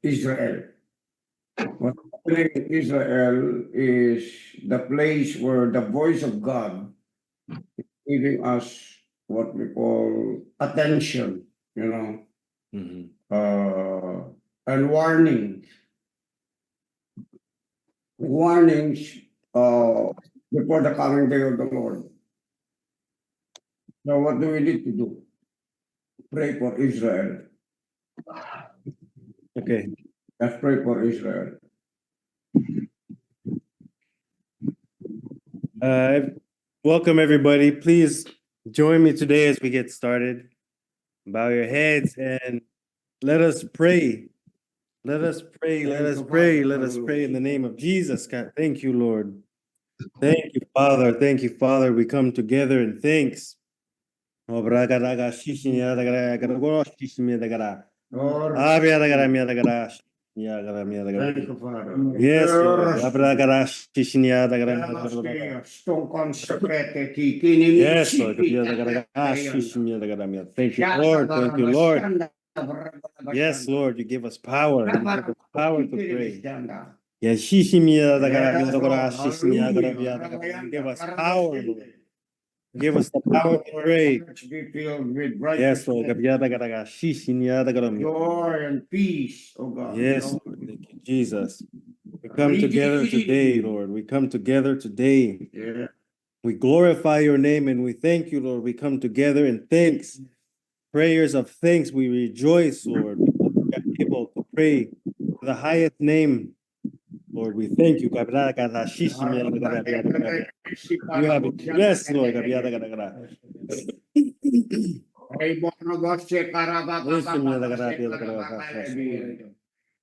Israel. What's happening in Israel is the place where the voice of God is giving us what we call attention, Mhm. and warnings. Warnings before the coming day of the Lord. So what do we need to do? Pray for Israel. Okay. Let's pray for Israel. Welcome everybody. Please join me today as we get started. Bow your heads and let us pray. Let us pray. Let us pray. Let us pray in the name of Jesus. God, thank you, Lord. Thank you, Father. Thank you, Father. We come together in thanks. Lord, thank you, Father. Yes, Lord. Stone secrete kikini Yes, Lord. Thank you, Lord. Thank you, Lord. Yes, Lord. You give us power. You give us power to pray. Yes, you give us power, Lord. Give us the power to pray. Yes, Lord. Joy and peace, oh God. Yes, Lord. Thank you, Jesus. We come together today, Lord. We come together today. Yeah. We glorify your name and we thank you, Lord. We come together in thanks, prayers of thanks. We rejoice, Lord, because we are able to pray to the highest name. Lord, we thank you. You have it. Yes, Lord.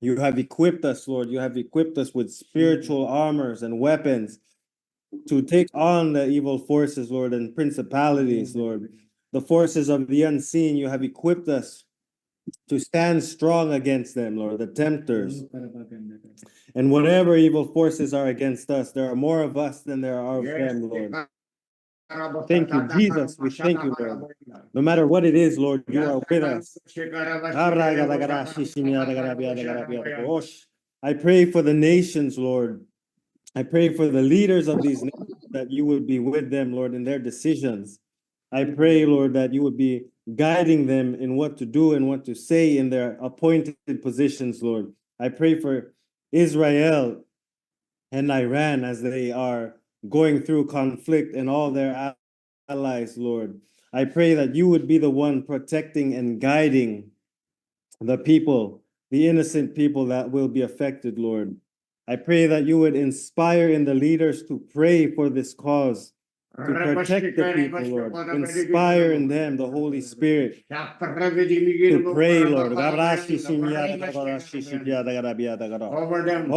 You have equipped us, Lord. You have equipped us with spiritual armors and weapons to take on the evil forces, Lord, and principalities, Lord. The forces of the unseen, you have equipped us to stand strong against them, Lord, the tempters. And whatever evil forces are against us, there are more of us than there are of them, Lord. Thank you, Jesus. We thank you, Lord. No matter what it is, Lord, you are with us. I pray for the nations, Lord. I pray for the leaders of these nations that you would be with them, Lord, in their decisions. I pray, Lord, that you would be guiding them in what to do and what to say in their appointed positions, Lord. I pray for Israel and Iran as they are going through conflict and all their allies, Lord. I pray that you would be the one protecting and guiding the people, the innocent people that will be affected, Lord. I pray that you would inspire in the leaders to pray for this cause, to protect the people, Lord. Inspire in them the Holy Spirit to pray, Lord. Over them.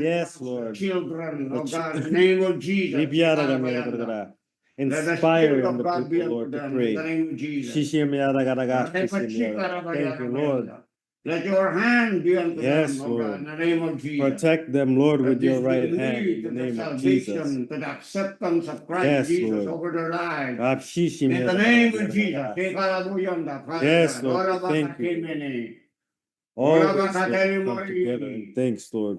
Yes, Lord. Children, oh God, in the name of Jesus. Inspire in the God be people, unto Lord, to them in pray. the name of Jesus. Thank you, Lord. Let your hand be unto Yes, them, oh God, Lord. in the name of Jesus. Protect them, Lord, Let with your this right lead hand in to the the name of Jesus. salvation, to the acceptance of Christ Yes, Jesus Lord. over their lives. In the name of Jesus. Yes, Lord. Thank you. All this, Lord, come together in thanks, Lord.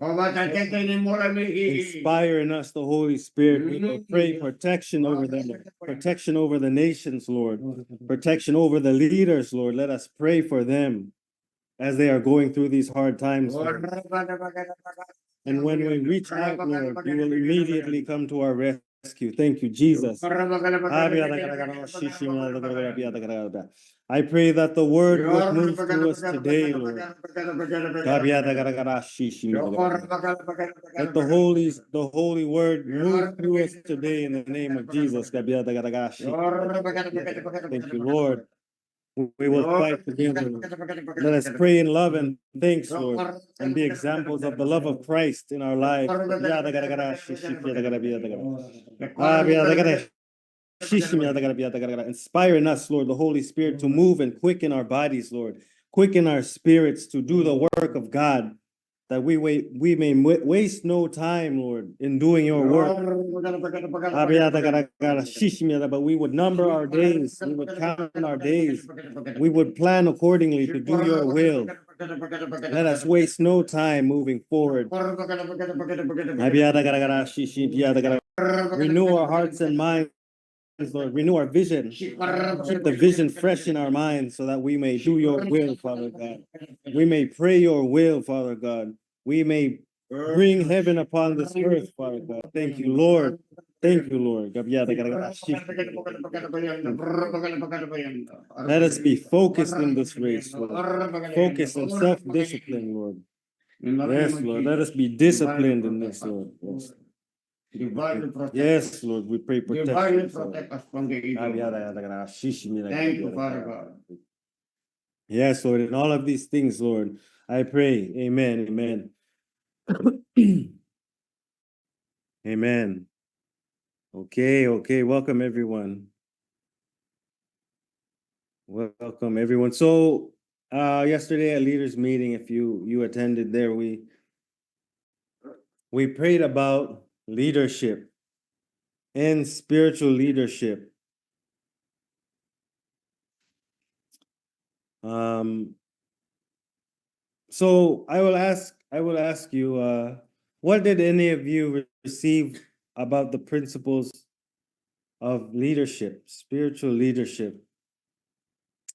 Inspire in us the Holy Spirit. We will pray protection over them, protection over the nations, Lord. Protection over the leaders, Lord. Let us pray for them as they are going through these hard times, Lord. And when we reach out, Lord, you will immediately come to our rescue. Thank you, Jesus. I pray that the word would move through us today, Lord. Let the holy word move through us today in the name of Jesus. Thank you, Lord. We will fight together. Let us pray in love and thanks, Lord, and be examples of the love of Christ in our lives. Inspire in us, Lord, the Holy Spirit to move and quicken our bodies, Lord. Quicken our spirits to do the work of God, that we may waste no time, Lord, in doing your work. But we would number our days, we would count our days, we would plan accordingly to do your will. Let us waste no time moving forward. Renew our hearts and minds, Lord. Renew our vision. Keep the vision fresh in our minds so that we may do your will, Father God. We may pray your will, Father God. We may bring heaven upon this earth, Father God. Thank you, Lord. Thank you, Lord. Let us be focused in this race, Lord. Focused on self-discipline, Lord. Yes, Lord. Let us be disciplined in this, Lord. Yes. Yes, Lord. We pray protection. Protect us from the evil. Thank you, Father God. Yes, Lord. In all of these things, Lord, I pray. Amen. Amen. Amen. Okay. Welcome, everyone. Welcome, everyone. So, yesterday at leaders meeting, if you attended there, we prayed about leadership and spiritual leadership. So I will ask you, what did any of you receive about the principles of leadership, spiritual leadership?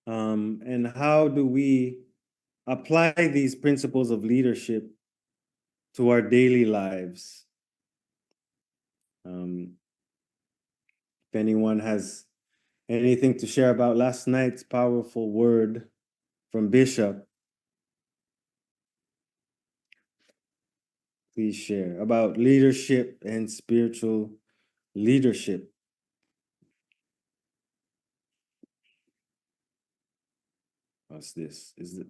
And how do we apply these principles of leadership to our daily lives? If anyone has anything to share about last night's powerful word from Bishop, please share about leadership and spiritual leadership. What's this? Is it?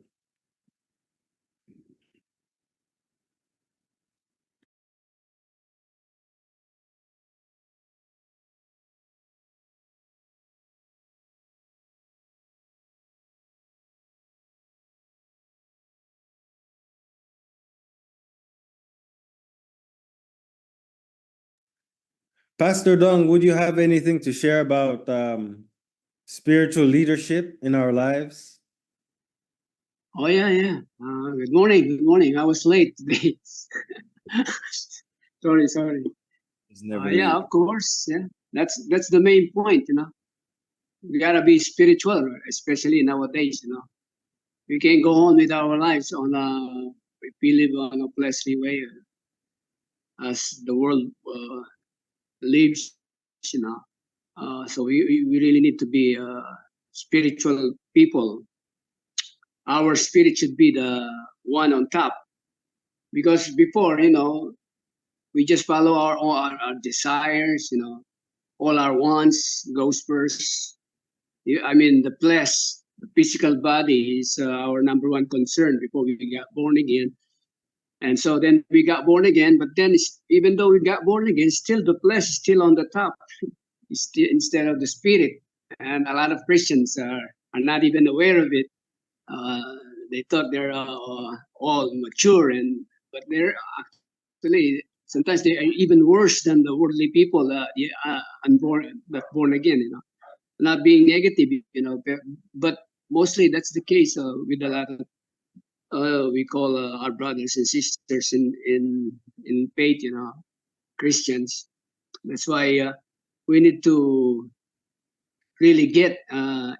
Pastor Dong, would you have anything to share about spiritual leadership in our lives? Oh yeah. Good morning. I was late today. Sorry. It's never Yeah, late. of course. Yeah, that's the main point. We gotta be spiritual, especially nowadays. We can't go on with our lives on if we live on a fleshly way as the world lives. So we really need to be spiritual people. Our spirit should be the one on top, because before, we just follow our desires, all our wants goes first. I mean, the flesh, the physical body is our number one concern before we got born again. And so then we got born again, but then even though we got born again, still the flesh is still on the top instead of the spirit. And a lot of Christians are not even aware of it. They thought they're all mature, but they're actually sometimes they are even worse than the worldly people unborn, but born again. Not being negative, but mostly that's the case with a lot of we call our brothers and sisters in faith, Christians. That's why we need to really get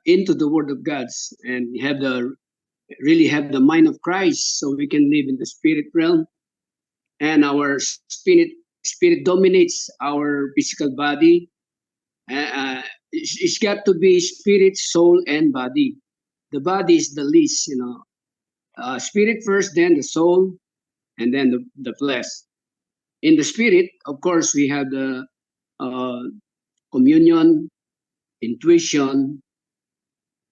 into the Word of God and really have the mind of Christ, so we can live in the spirit realm, and our spirit dominates our physical body. It's got to be spirit, soul, and body. The body is the least, spirit first, then the soul, and then the flesh. In the spirit, of course, we have the communion, intuition,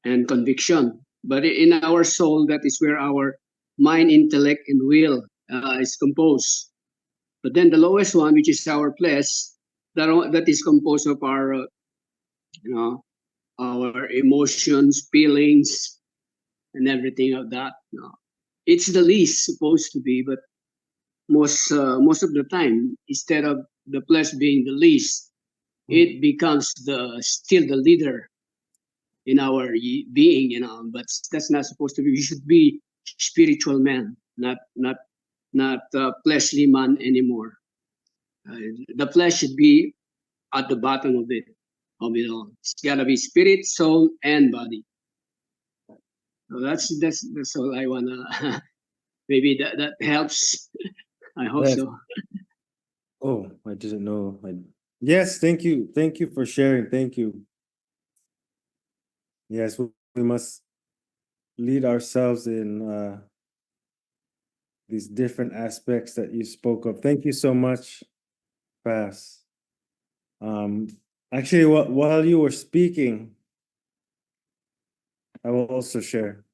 and conviction. But in our soul, that is where our mind, intellect, and will is composed. But then the lowest one, which is our flesh, that is composed of our, our emotions, feelings, and everything of that. It's the least supposed to be, but most of the time, instead of the flesh being the least, it becomes still the leader in our being. But that's not supposed to be. We should be spiritual man, not fleshly man anymore. The flesh should be at the bottom of it all. It's gotta be spirit, soul, and body. So that's all I wanna. Maybe that helps. I hope Yes. so. Oh, I didn't know. Yes, thank you. Thank you for sharing. Thank you. Yes, we must lead ourselves in these different aspects that you spoke of. Thank you so much, Pass. Actually, while you were speaking, I will also share.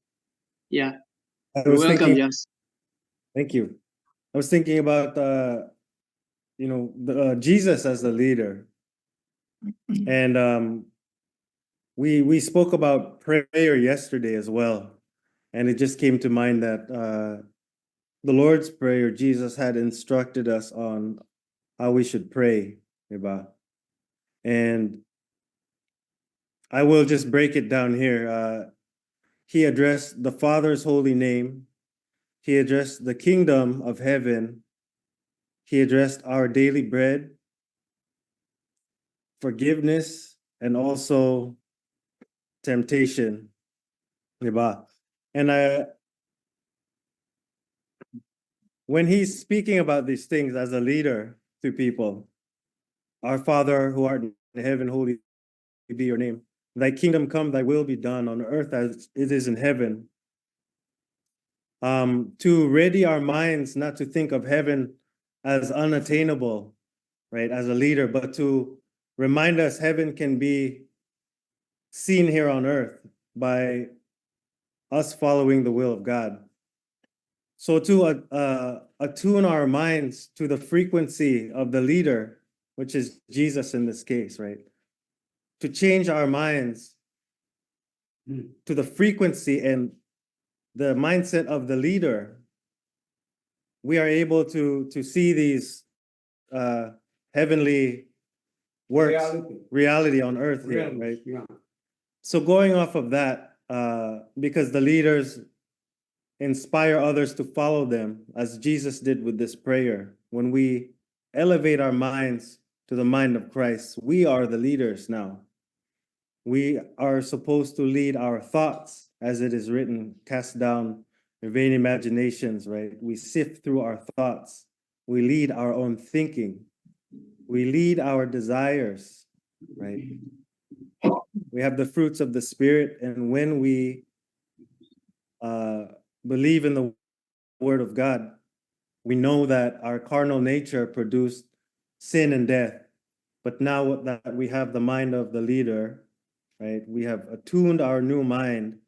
Yeah, I you're was welcome, thinking, Jas. thank you. I was thinking about Jesus as the leader, and we spoke about prayer yesterday as well, and it just came to mind that the Lord's Prayer, Jesus had instructed us on how we should pray, diba? And I will just break it down here. He addressed the Father's holy name. He addressed the kingdom of heaven. He addressed our daily bread, forgiveness, and also temptation, diba? And when he's speaking about these things as a leader to people, our Father who art in heaven, holy be your name. Thy kingdom come, thy will be done on earth as it is in heaven. To ready our minds not to think of heaven as unattainable, right, as a leader, but to remind us heaven can be seen here on earth by us following the will of God. So to attune our minds to the frequency of the leader, which is Jesus in this case, right? To change our minds to the frequency and the mindset of the leader, we are able to see these heavenly works, reality on earth here, Realms, right? yeah. So going off of that, because the leaders inspire others to follow them, as Jesus did with this prayer. When we elevate our minds to the mind of Christ, we are the leaders now. We are supposed to lead our thoughts, as it is written, cast down your vain imaginations, right? We sift through our thoughts. We lead our own thinking. We lead our desires, right? We have the fruits of the Spirit, and when we believe in the Word of God, we know that our carnal nature produced sin and death. But now that we have the mind of the leader, right, we have attuned our new mind.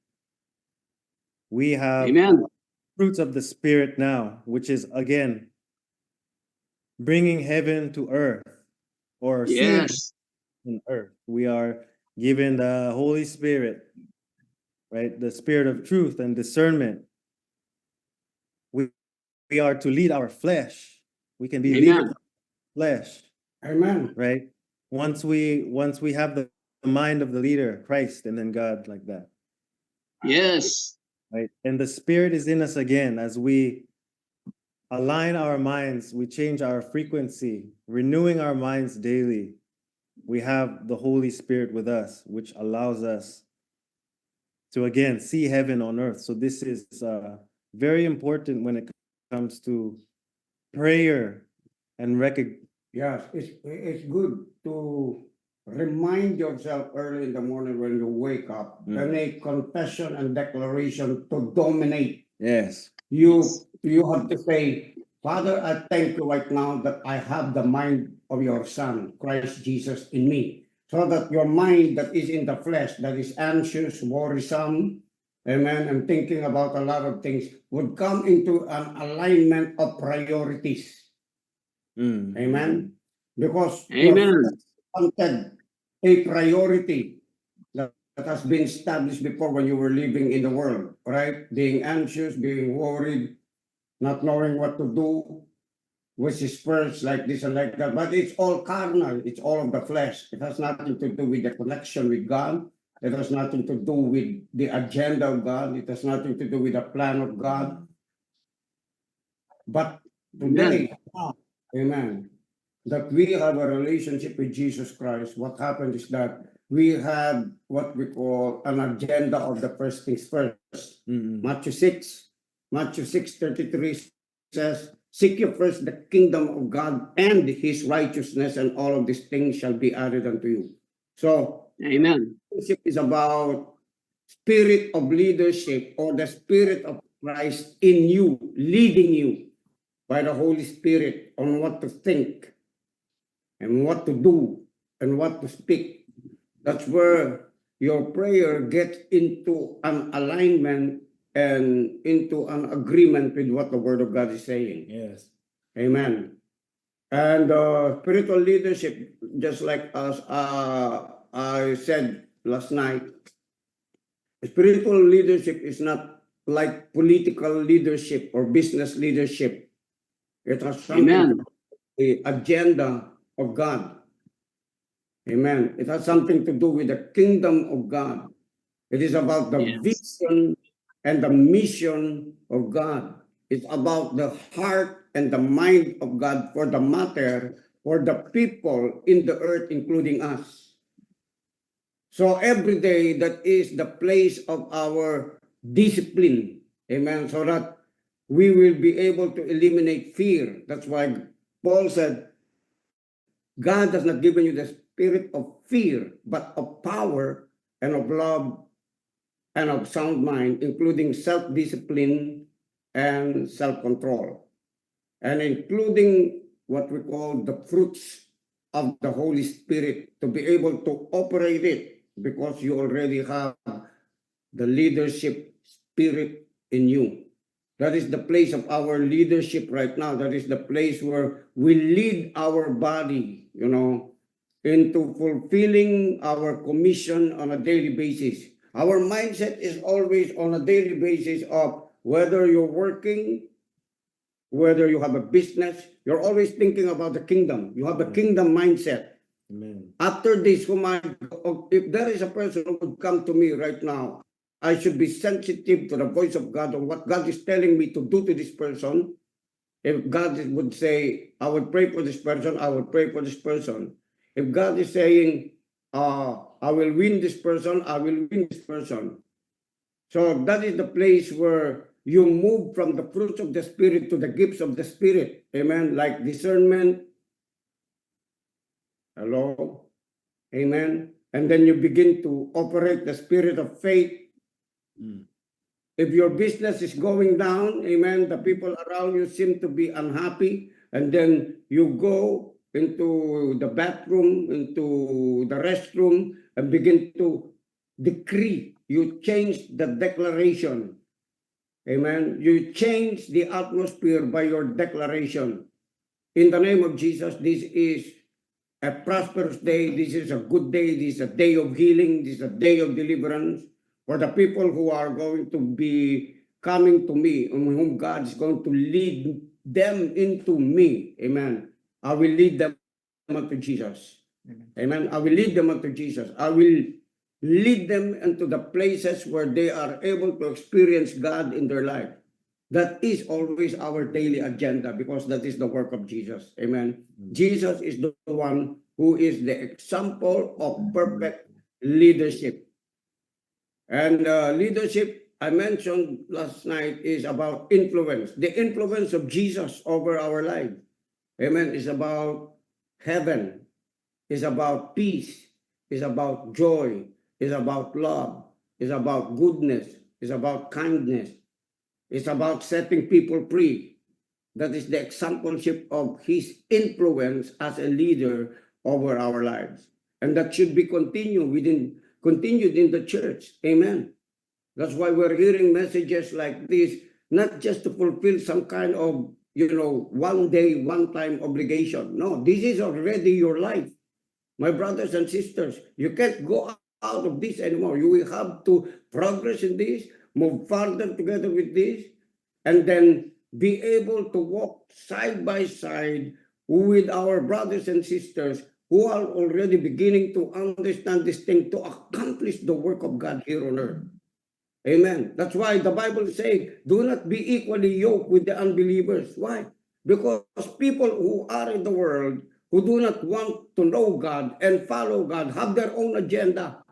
We have Amen. fruits of the Spirit now, which is again bringing heaven to earth, or seeing Yes. on earth. We are given the Holy Spirit, right, the Spirit of truth and discernment. We are to lead our flesh. We can be leaders Amen. of flesh, Amen. right? Once we have the mind of the leader, Christ, and then God, like that, Yes. right? And the Spirit is in us again as we align our minds, we change our frequency, renewing our minds daily. We have the Holy Spirit with us, which allows us to again see heaven on earth. So this is very important when it comes to prayer and recognition. Yes, it's good to remind yourself early in the morning when you wake up, then a confession and declaration to dominate. Yes. You have to say, Father, I thank you right now that I have the mind of your Son, Christ Jesus, in me. So that your mind that is in the flesh, that is anxious, worrisome, amen, and thinking about a lot of things, would come into an alignment of priorities. Amen. Because your Amen. wanted a priority that has been established before when you were living in the world, right? Being anxious, being worried, not knowing what to do, which is first like this and like that. But it's all carnal. It's all of the flesh. It has nothing to do with the connection with God It has nothing to do with the agenda of God. It has nothing to do with the plan of God. But today, amen, that we have a relationship with Jesus Christ, what happened is that we had what we call an agenda of the first things first. Matthew 6:33 says, seek ye first the kingdom of God and his righteousness, and all of these things shall be added unto you. So, Amen. leadership is about spirit of leadership, or the spirit of Christ in you, leading you by the Holy Spirit on what to think and what to do and what to speak. That's where your prayer gets into an alignment and into an agreement with what the Word of God is saying. Yes. Amen. And spiritual leadership, just like as I said last night, spiritual leadership is not like political leadership or business leadership. It has something to Amen. do with the agenda of God. Amen. It has something to do with the kingdom of God. It is about the Yes. vision and the mission of God. It's about the heart and the mind of God for the matter, for the people in the earth, including us. So every day, that is the place of our discipline. Amen. So that we will be able to eliminate fear. That's why Paul said, God has not given you the spirit of fear, but of power and of love and of sound mind, including self-discipline and self-control, and including what we call the fruits of the Holy Spirit, to be able to operate it because you already have the leadership spirit in you. That is the place of our leadership right now. That is the place where we lead our body, into fulfilling our commission on a daily basis. Our mindset is always on a daily basis of whether you're working, whether you have a business, you're always thinking about the kingdom. You have a kingdom mindset. Amen. After this, if there is a person who would come to me right now, I should be sensitive to the voice of God, or what God is telling me to do to this person. If God would say, I would pray for this person, I would pray for this person. If God is saying, I will win this person, I will win this person. So that is the place where you move from the fruits of the Spirit to the gifts of the Spirit. Amen. Like discernment. Hello. Amen. And then you begin to operate the spirit of faith. If your business is going down, amen, the people around you seem to be unhappy, and then you go into the bathroom, into the restroom, and begin to decree. You change the declaration. Amen. You change the atmosphere by your declaration. In the name of Jesus, this is a prosperous day. This is a good day. This is a day of healing. This is a day of deliverance for the people who are going to be coming to me, and whom God is going to lead them into me. Amen. I will lead them unto Jesus. Amen. I will lead them unto Jesus. I will lead them into the places where they are able to experience God in their life. That is always our daily agenda, because that is the work of Jesus. Amen. Jesus is the one who is the example of perfect leadership. And leadership, I mentioned last night, is about influence. The influence of Jesus over our life. Amen. Is about heaven. Is about peace. Is about joy. Is about love. Is about goodness. Is about kindness. It's about setting people free. That is the exampleship of his influence as a leader over our lives. And that should be continued in the church. Amen. That's why we're hearing messages like this, not just to fulfill some kind of, one day, one time obligation. No, this is already your life. My brothers and sisters, you can't go out of this anymore. You will have to progress in this, move further together with this, and then be able to walk side by side with our brothers and sisters who are already beginning to understand this thing to accomplish the work of God here on earth. Amen. That's why the Bible says, do not be equally yoked with the unbelievers. Why? Because people who are in the world, who do not want to know God and follow God, have their own agenda.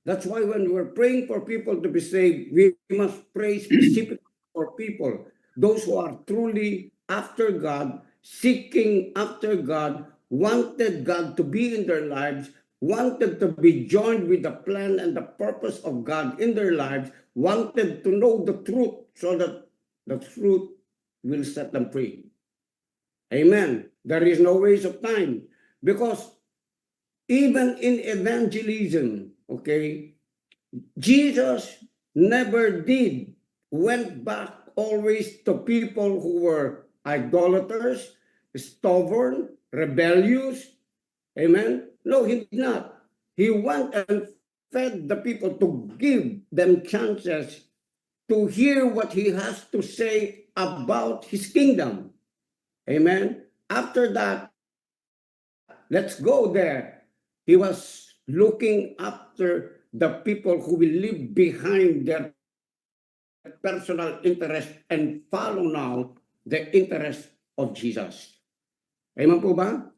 That's why when we're praying for people to be saved, we must pray specifically for people, those who are truly after God, seeking after God, wanted God to be in their lives, wanted to be joined with the plan and the purpose of God in their lives, wanted to know the truth so that the truth will set them free. Amen. There is no waste of time because even in evangelism, okay, Jesus never went back always to people who were idolaters, stubborn, rebellious. Amen. No, he did not. He went and fed the people to give them chances to hear what he has to say about his kingdom. Amen. After that, let's go there. He was looking after the people who will leave behind their personal interest and follow now the interest of Jesus. Amen po ba?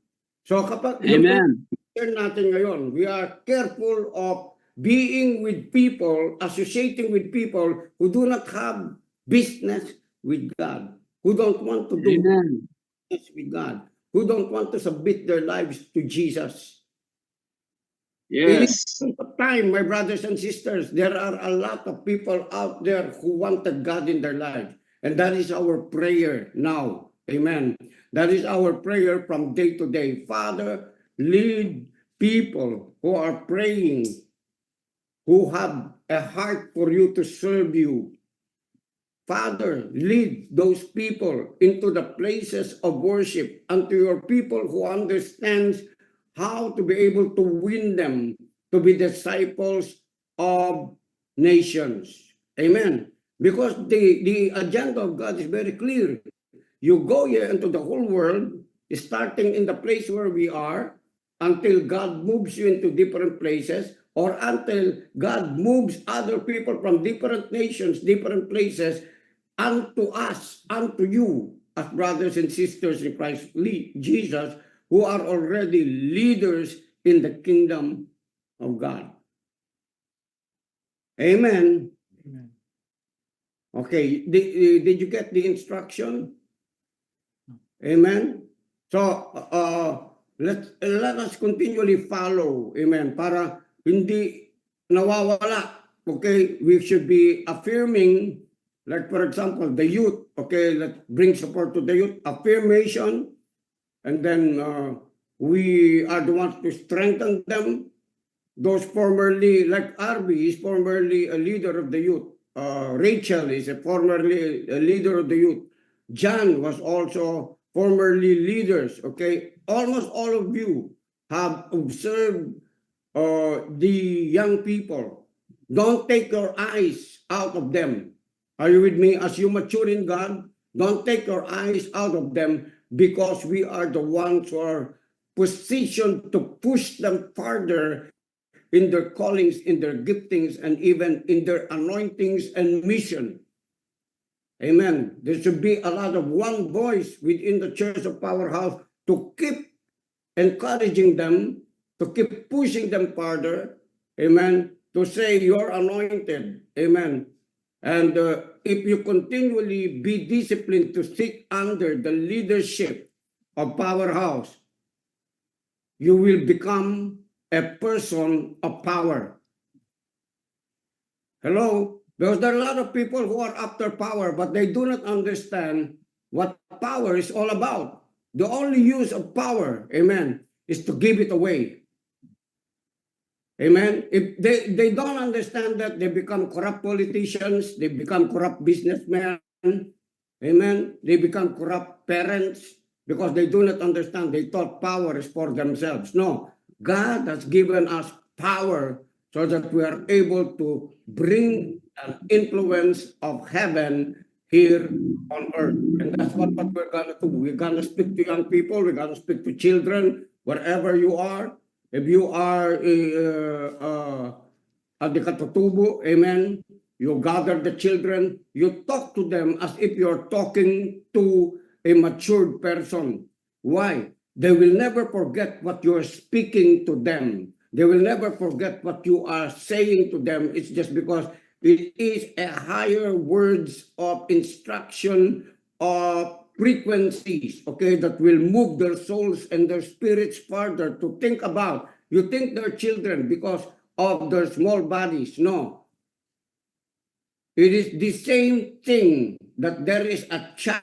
So kapag Amen. yung natin ngayon, we are careful of being with people, associating with people who do not have business with God, who don't want to do Amen. business with God, who don't want to submit their lives to Jesus. In Yes. time, my brothers and sisters, there are a lot of people out there who wanted God in their lives. And that is our prayer now. Amen. That is our prayer from day to day. Father, lead people who are praying, who have a heart for you to serve you. Father, lead those people into the places of worship, unto your people who understands how to be able to win them to be disciples of nations. Amen. Because the agenda of God is very clear. You go here into the whole world, starting in the place where we are, until God moves you into different places, or until God moves other people from different nations, different places, unto us, unto you, as brothers and sisters in Christ Jesus, who are already leaders in the kingdom of God. Amen. Amen. Okay, did you get the instruction? Amen. So, let us continually follow. Amen. Para hindi nawawala. Okay, we should be affirming, like for example, the youth. Okay, let's bring support to the youth. Affirmation. And then we are the ones to strengthen them. Those formerly, like Arby is formerly a leader of the youth. Rachel is formerly a leader of the youth. John was also formerly leaders. Okay, almost all of you have observed the young people. Don't take your eyes out of them. Are you with me? As you mature in God, don't take your eyes out of them, because we are the ones who are positioned to push them further in their callings, in their giftings, and even in their anointings and mission. Amen. There should be a lot of one voice within the Church of Powerhouse to keep encouraging them, to keep pushing them further. Amen. To say you're anointed. Amen. And if you continually be disciplined to sit under the leadership of Powerhouse, you will become a person of power. Hello? Because there are a lot of people who are after power, but they do not understand what power is all about. The only use of power, amen, is to give it away. Amen? If they don't understand that, they become corrupt politicians, they become corrupt businessmen, amen? They become corrupt parents because they do not understand. They thought power is for themselves. No, God has given us power so that we are able to bring an influence of heaven here on earth. And that's what we're going to do. We're going to speak to young people. We're going to speak to children. wherever you are, if you are at the katutubo, amen, you gather the children, you talk to them as if you're talking to a matured person. Why? They will never forget what you're speaking to them. They will never forget what you are saying to them. It's just because it is a higher words of instruction of frequencies, okay, that will move their souls and their spirits further to think about. You think they're children because of their small bodies. No. It is the same thing that there is a child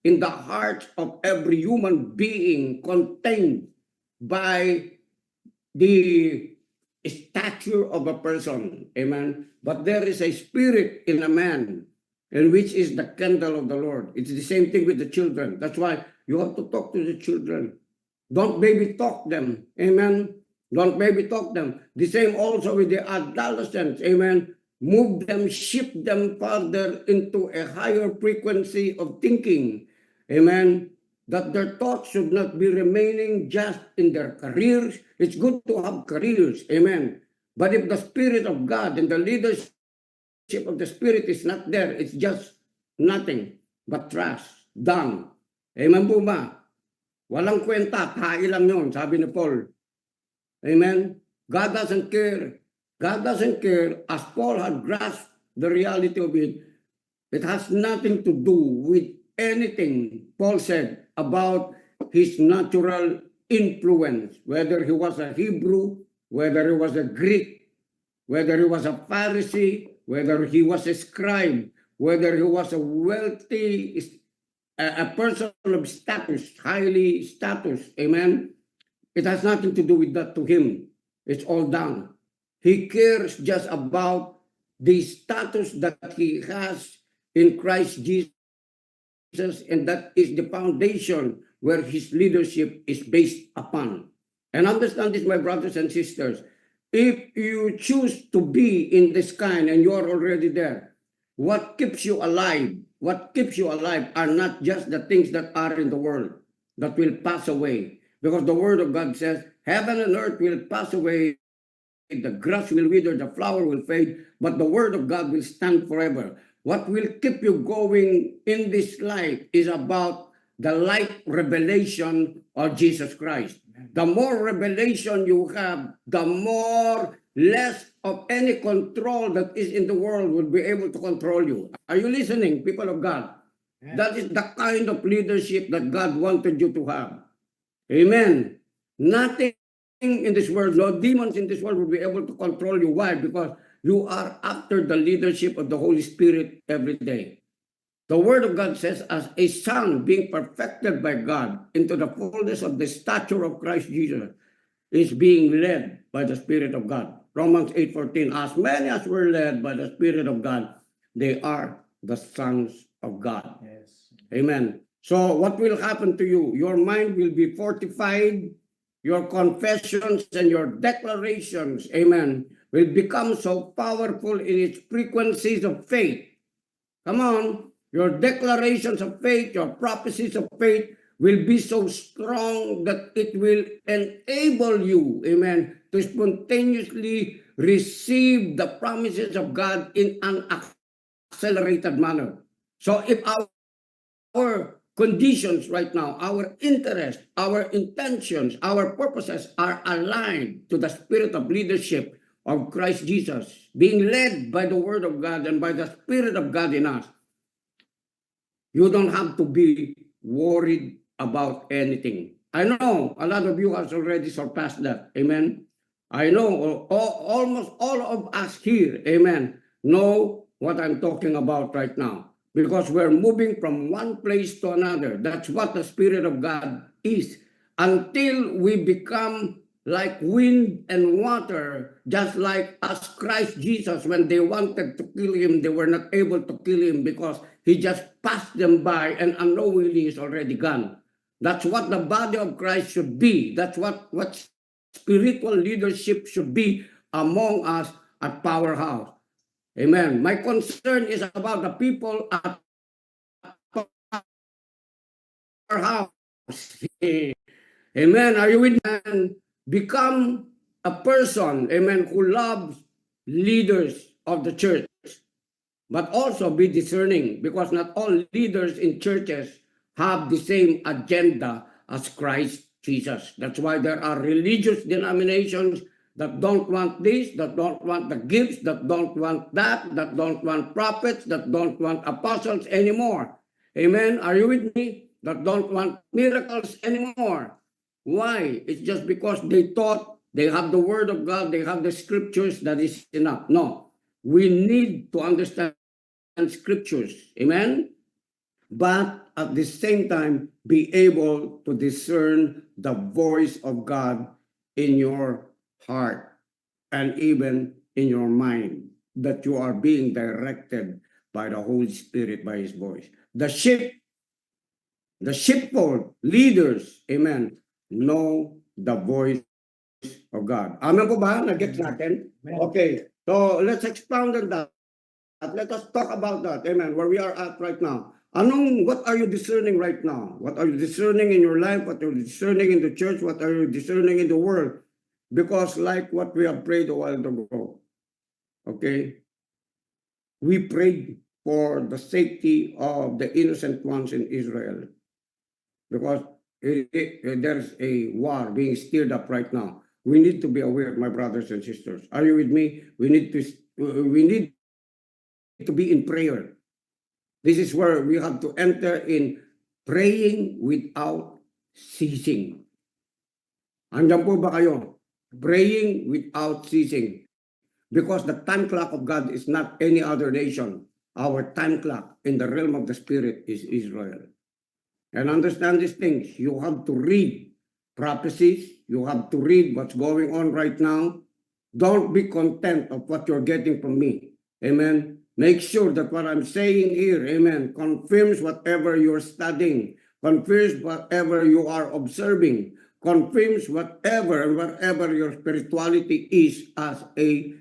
in the heart of every human being contained by the stature of a person. Amen. But there is a spirit in a man, and which is the candle of the Lord. It's the same thing with the children. That's why you have to talk to the children. Don't baby talk them. Amen. Don't baby talk them. The same also with the adolescents. Amen. Move them, shift them further into a higher frequency of thinking. Amen. That their thoughts should not be remaining just in their careers. It's good to have careers. Amen. But if the Spirit of God and the leadership of the Spirit is not there, it's just nothing but trash, dung. Amen po ba? Walang kwenta, tayo lang yun, sabi ni Paul. Amen? God doesn't care. God doesn't care. As Paul had grasped the reality of it, it has nothing to do with anything Paul said about his natural influence, whether he was a Hebrew, whether he was a Greek, whether he was a Pharisee, whether he was a scribe, whether he was a wealthy, a person of status, highly status, amen? It has nothing to do with that to him. It's all down. He cares just about the status that he has in Christ Jesus, and that is the foundation where his leadership is based upon. And understand this, my brothers and sisters. If you choose to be in this kind and you are already there, what keeps you alive? What keeps you alive are not just the things that are in the world that will pass away. Because the word of God says, heaven and earth will pass away, the grass will wither, the flower will fade, but the word of God will stand forever. What will keep you going in this life is about the light revelation of Jesus Christ. The more revelation you have, the more less of any control that is in the world will be able to control you. Are you listening, people of God? That is the kind of leadership that God wanted you to have. Amen. Nothing in this world, no demons in this world will be able to control you. Why? Because you are after the leadership of the Holy Spirit every day. The Word of God says, as a son being perfected by God into the fullness of the stature of Christ Jesus is being led by the Spirit of God. Romans 8:14, as many as were led by the Spirit of God, they are the sons of God. Yes. Amen. So what will happen to you? Your mind will be fortified. Your confessions and your declarations, amen, will become so powerful in its frequencies of faith. Come on. Your declarations of faith, your prophecies of faith will be so strong that it will enable you, amen, to spontaneously receive the promises of God in an accelerated manner. So if our conditions right now, our interest, our intentions, our purposes are aligned to the spirit of leadership of Christ Jesus, being led by the Word of God and by the Spirit of God in us, you don't have to be worried about anything. I know a lot of you have already surpassed that. Amen. I know almost all of us here, amen, know what I'm talking about right now. Because we're moving from one place to another. That's what the Spirit of God is. Until we become like wind and water, just like as Christ Jesus, when they wanted to kill him, they were not able to kill him because he just passed them by and unknowingly is already gone. That's what the body of Christ should be. That's what spiritual leadership should be among us at Powerhouse. Amen. My concern is about the people at Powerhouse. Amen. Are you with me? And become a person, amen, who loves leaders of the church, but also be discerning, because not all leaders in churches have the same agenda as Christ Jesus. That's why there are religious denominations that don't want this, that don't want the gifts, that don't want that don't want prophets, that don't want apostles anymore. Amen. Are you with me? That don't want miracles anymore. Why? It's just because they thought they have the word of God, they have the scriptures, that is enough. No. We need to understand scriptures. Amen. But at the same time, be able to discern the voice of God in your heart and even in your mind, that you are being directed by the Holy Spirit, by His voice. The sheepfold leaders, amen, know the voice of God. Amen po ba? Nag-gets natin? Okay. So let's expound on that. Let us talk about that. Amen. Where we are at right now. What are you discerning right now? What are you discerning in your life? What are you discerning in the church? What are you discerning in the world? Because like what we have prayed a while ago, okay, we prayed for the safety of the innocent ones in Israel, because there's a war being stirred up right now. We need to be aware, my brothers and sisters. Are you with me? We need to be in prayer. This is where we have to enter in praying without ceasing. Andiyan po ba kayo? Praying without ceasing. Because the time clock of God is not any other nation. Our time clock in the realm of the Spirit is Israel. And understand these things. You have to read prophecies. You have to read what's going on right now. Don't be content of what you're getting from me. Amen. Make sure that what I'm saying here, amen, confirms whatever you're studying, confirms whatever you are observing, confirms whatever your spirituality is as a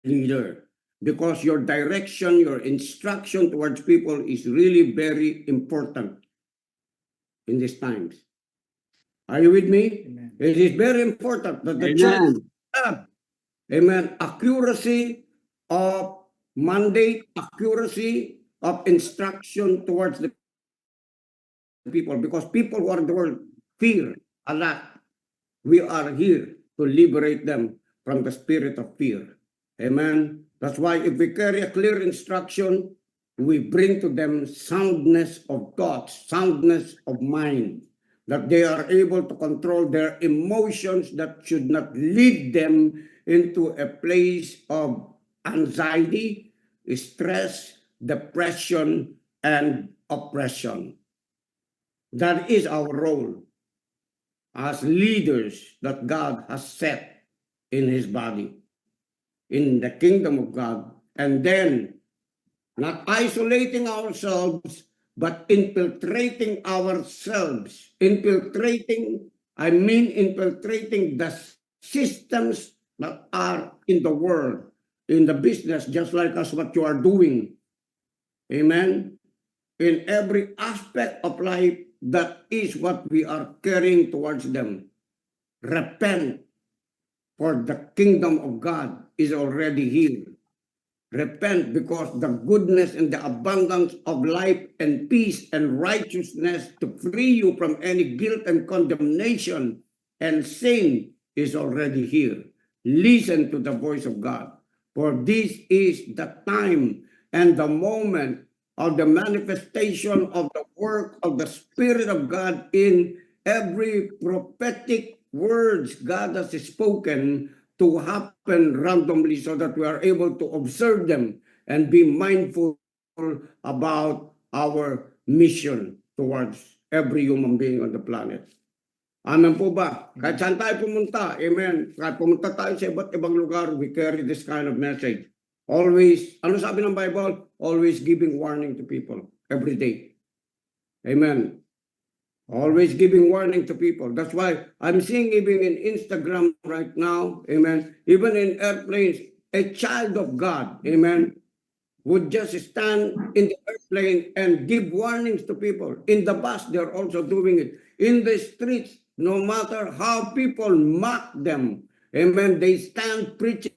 leader. Because your direction, your instruction towards people is really very important in these times. Are you with me? Amen. It is very important that the church Amen. have, amen, accuracy of mandate, accuracy of instruction towards the people, because people who are in the world fear a lot. We are here to liberate them from the spirit of fear. Amen. That's why if we carry a clear instruction, we bring to them soundness of thoughts, soundness of mind, that they are able to control their emotions that should not lead them into a place of anxiety, stress, depression, and oppression. That is our role as leaders that God has set in His body, in the kingdom of God, and then not isolating ourselves, but infiltrating ourselves. Infiltrating the systems that are in the world, in the business, just like us, what you are doing. Amen. In every aspect of life, that is what we are carrying towards them. Repent, for the kingdom of God is already here. Repent, because the goodness and the abundance of life and peace and righteousness to free you from any guilt and condemnation and sin is already here. Listen to the voice of God, for this is the time and the moment of the manifestation of the work of the Spirit of God in every prophetic words God has spoken to happen randomly, so that we are able to observe them and be mindful about our mission towards every human being on the planet. Amen po ba? Kahit saan tayo pumunta, amen. Kahit pumunta tayo sa iba't ibang lugar, we carry this kind of message. Always, ano sabi ng Bible? Always giving warning to people every day. Amen. Always giving warning to people. That's why I'm seeing even in Instagram right now, amen, even in airplanes, a child of God, amen, would just stand in the airplane and give warnings to people. In the bus, they're also doing it. In the streets, no matter how people mock them, amen, they stand preaching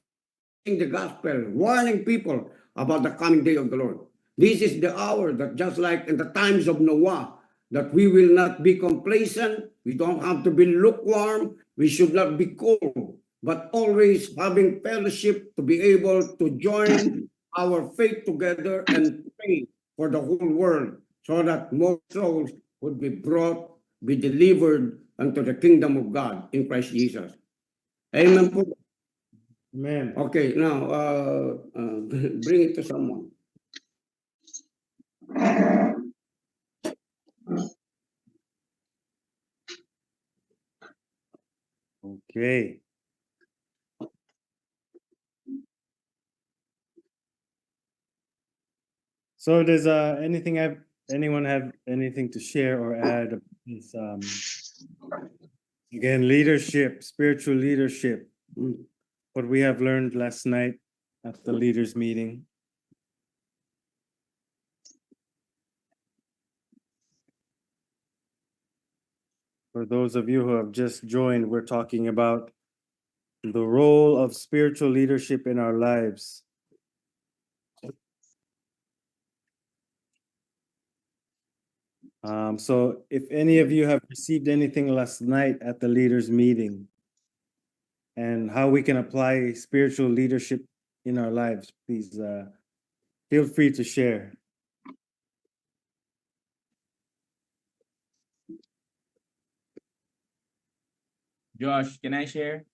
the gospel, warning people about the coming day of the Lord. This is the hour that just like in the times of Noah, that we will not be complacent, we don't have to be lukewarm, we should not be cold, but always having fellowship to be able to join our faith together and pray for the whole world so that more souls would be brought, be delivered unto the kingdom of God in Christ Jesus. Amen po. Amen. Okay, now bring it to someone. Okay. So does anyone have anything to share or add about this again, leadership, spiritual leadership, Mm. what we have learned last night at the leaders meeting? For those of you who have just joined, we're talking about the role of spiritual leadership in our lives. So if any of you have received anything last night at the leaders meeting and how we can apply spiritual leadership in our lives, please feel free to share. Josh, can I share?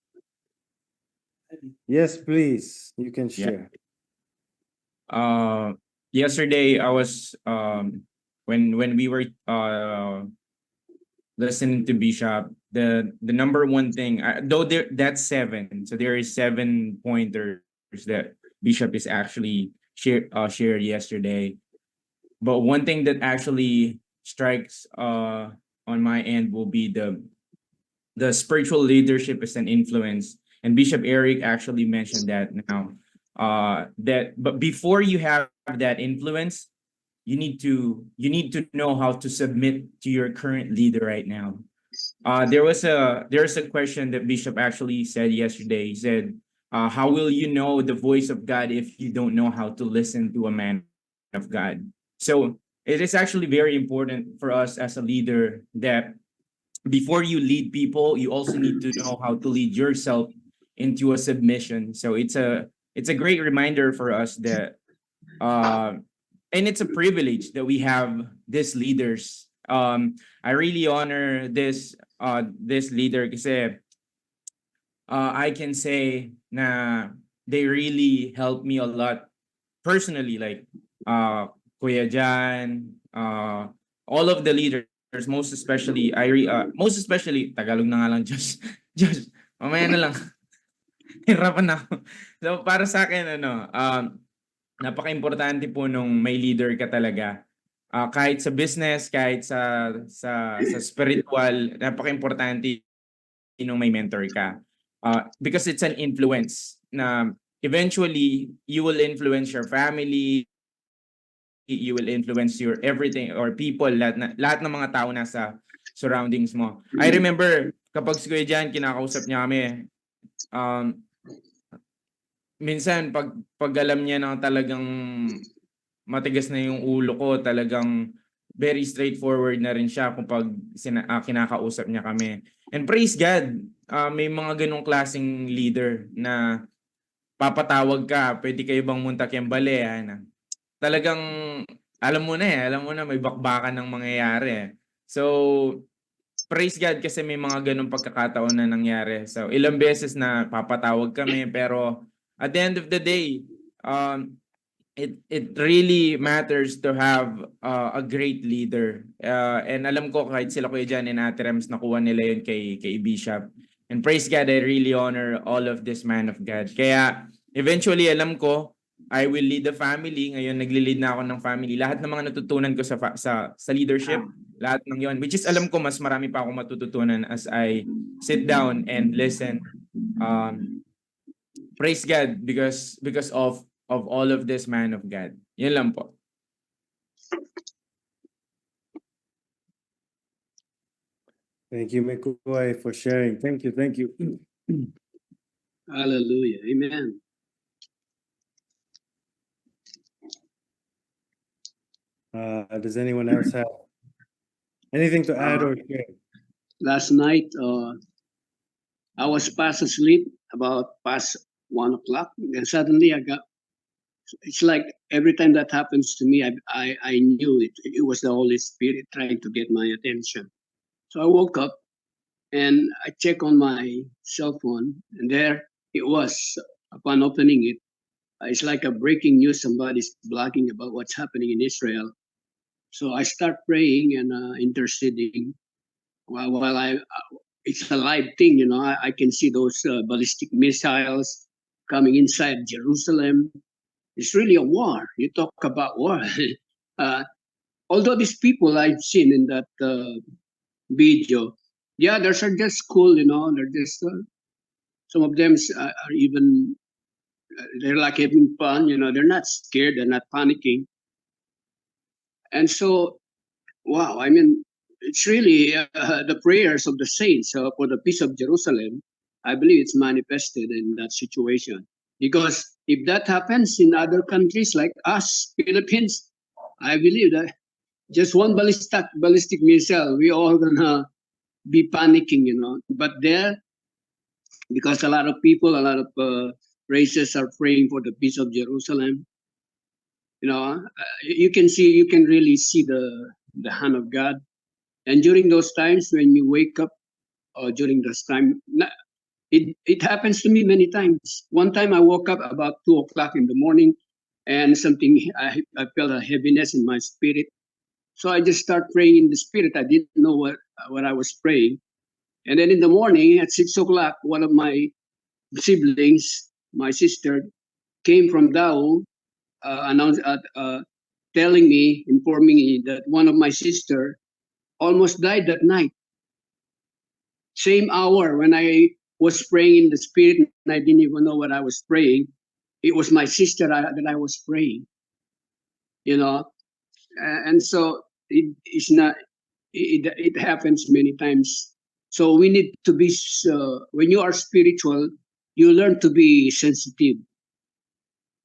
Yes, please, you can Yeah. share. Yesterday I was when we were listening to Bishop, the number one thing, though that's 7, so there is 7 pointers that Bishop is actually shared yesterday. But one thing that actually strikes on my end will be the spiritual leadership is an influence, and Bishop Eric actually mentioned that now. But before you have that influence, you need to know how to submit to your current leader right now. There's a question that Bishop actually said yesterday. He said, "How will you know the voice of God if you don't know how to listen to a man of God?" So it is actually very important for us as a leader that before you lead people, you also need to know how to lead yourself into a submission. So it's a great reminder for us that and it's a privilege that we have these leaders. I really honor this leader kasi I can say na they really helped me a lot personally, like Kuya Jan, all of the leaders, most especially most especially Tagalog na nga lang, Josh. Josh, mamaya na lang. Hirapan ako. So para sa akin napaka-importante po nung may leader ka talaga. Kahit sa business, kahit sa spiritual, napaka-importante nung may mentor ka. Because it's an influence na eventually you will influence your family, you will influence your everything or people, lahat ng mga tao nasa surroundings mo. I remember kapag si Kuya Jan, kinakausap niya kami, minsan pag alam niya na talagang matigas na yung ulo ko, talagang very straightforward na rin siya kapag kinakausap niya kami. And praise God, may mga ganong klaseng leader na papatawag ka, pwede kayo bang muntak yung bale, talagang alam mo na may bakbakan ng mangyayari. So praise God kasi may mga ganong pagkakataon na nangyari. So ilang beses na papatawag kami, pero at the end of the day, it really matters to have a great leader. And alam ko kahit sila Kuya Jan and Ate Rems, nakuha nila yun kay Bishop. And praise God, I really honor all of this man of God. Kaya eventually alam ko, I will lead the family. Ngayon nagli-lead na ako ng family. Lahat ng mga natutunan ko sa leadership, lahat ng yon, which is alam ko mas marami pa akong matututunan as I sit down and listen. Praise God because of all of this man of God. Yan lang po. Thank you, Mikoy, for sharing. Thank you. Thank you. Hallelujah. Amen. Does anyone else have anything to add or share? Last night, I was fast asleep about past 1 o'clock, and suddenly it's like every time that happens to me, I knew it was the Holy Spirit trying to get my attention. So I woke up and I checked on my cell phone, and there it was. Upon opening it, it's like a breaking news. Somebody's blogging about what's happening in Israel. So I start praying and interceding while it's a live thing, I can see those ballistic missiles coming inside Jerusalem. It's really a war. You talk about war. uh, although these people I've seen in that video, the others are just cool, they're just, some of them are even, they're like having fun, they're not scared, they're not panicking. And so, wow, I mean, it's really the prayers of the saints for the peace of Jerusalem. I believe it's manifested in that situation. Because if that happens in other countries like us, Philippines, I believe that just one ballistic missile, we all gonna be panicking, But there, because a lot of people, a lot of races are praying for the peace of Jerusalem, you can really see the hand of God. And during those times when you wake up, or during this time, it happens to me many times. One time I woke up about 2 o'clock in the morning, and I felt a heaviness in my spirit. So I just start praying in the spirit. I didn't know what I was praying. And then in the morning at 6 o'clock, one of my siblings, my sister, came from Dao, announced, telling me, informing me that one of my sister almost died that night. Same hour when I was praying in the spirit, and I didn't even know what I was praying. It was my sister that I was praying, you know. And so it's not. It happens many times. So we need to be. When you are spiritual, you learn to be sensitive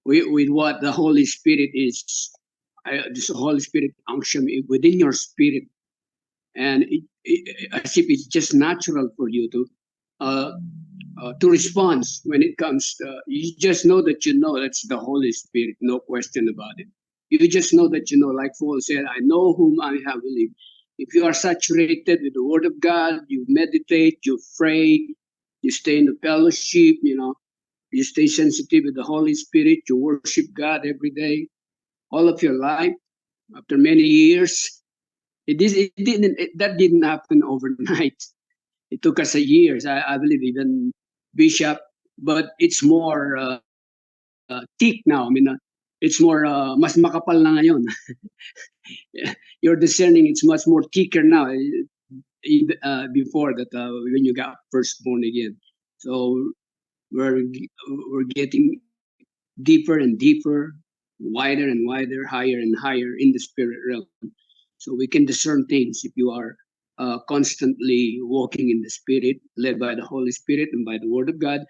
with what the Holy Spirit is. This Holy Spirit unction within your spirit, and as if it's just natural for you to respond when it comes. You just know that that's the Holy Spirit, no question about it. You just know that like Paul said, I know whom I have believed. If you are saturated with the Word of God, you meditate, you pray, you stay in the fellowship, you stay sensitive with the Holy Spirit, you worship God every day, all of your life, after many years. That didn't happen overnight. It took us a years. I believe even Bishop, but it's more thick now. I mean, it's more mas makapal na ngayon. Your discerning, it's much more thicker now. Before that, when you got first born again, so we're getting deeper and deeper, wider and wider, higher and higher in the spirit realm. So we can discern things if you are constantly walking in the Spirit, led by the Holy Spirit and by the Word of God.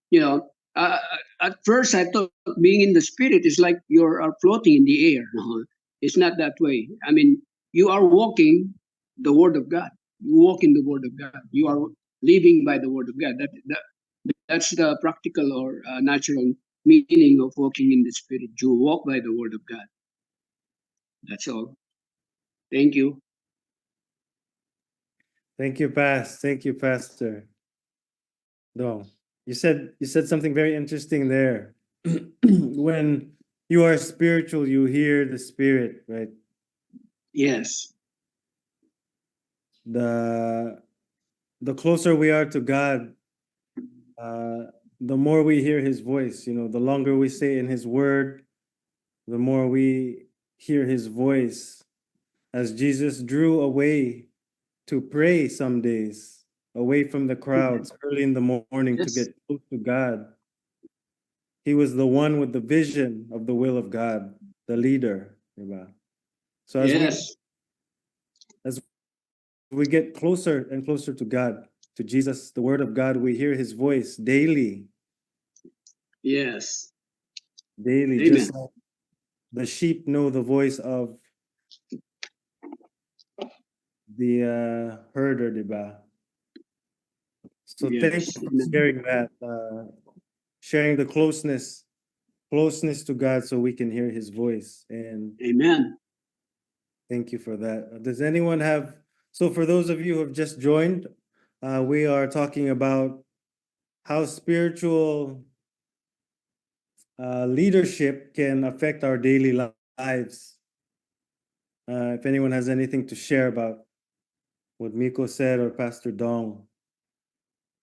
You know, uh, at first I thought being in the Spirit is like you are floating in the air. No, it's not that way. I mean, you are walking the Word of God. You walk in the Word of God. You are living by the Word of God. That's the practical or natural meaning of walking in the Spirit. You walk by the Word of God. That's all. Thank you. Thank you, Thank you, Pastor. No, you said something very interesting there. When you are spiritual, you hear the Spirit, right? Yes. The closer we are to God, the more we hear His voice. The longer we stay in His Word, the more we hear His voice. As Jesus drew away to pray some days, away from the crowds early in the morning to Yes. get close to God. He was the one with the vision of the will of God, the leader. Diba? So Yes. as we get closer and closer to God, to Jesus, the Word of God. We hear His voice daily, Yes. daily, Amen. just like the sheep know the voice of the herder, diba? So thank Yes. you for Amen. sharing that, sharing the closeness to God, so we can hear His voice. And Amen. thank you for that. Does anyone have? So for those of you who have just joined, we are talking about how spiritual leadership can affect our daily lives. If anyone has anything to share about what Miko said or Pastor Dong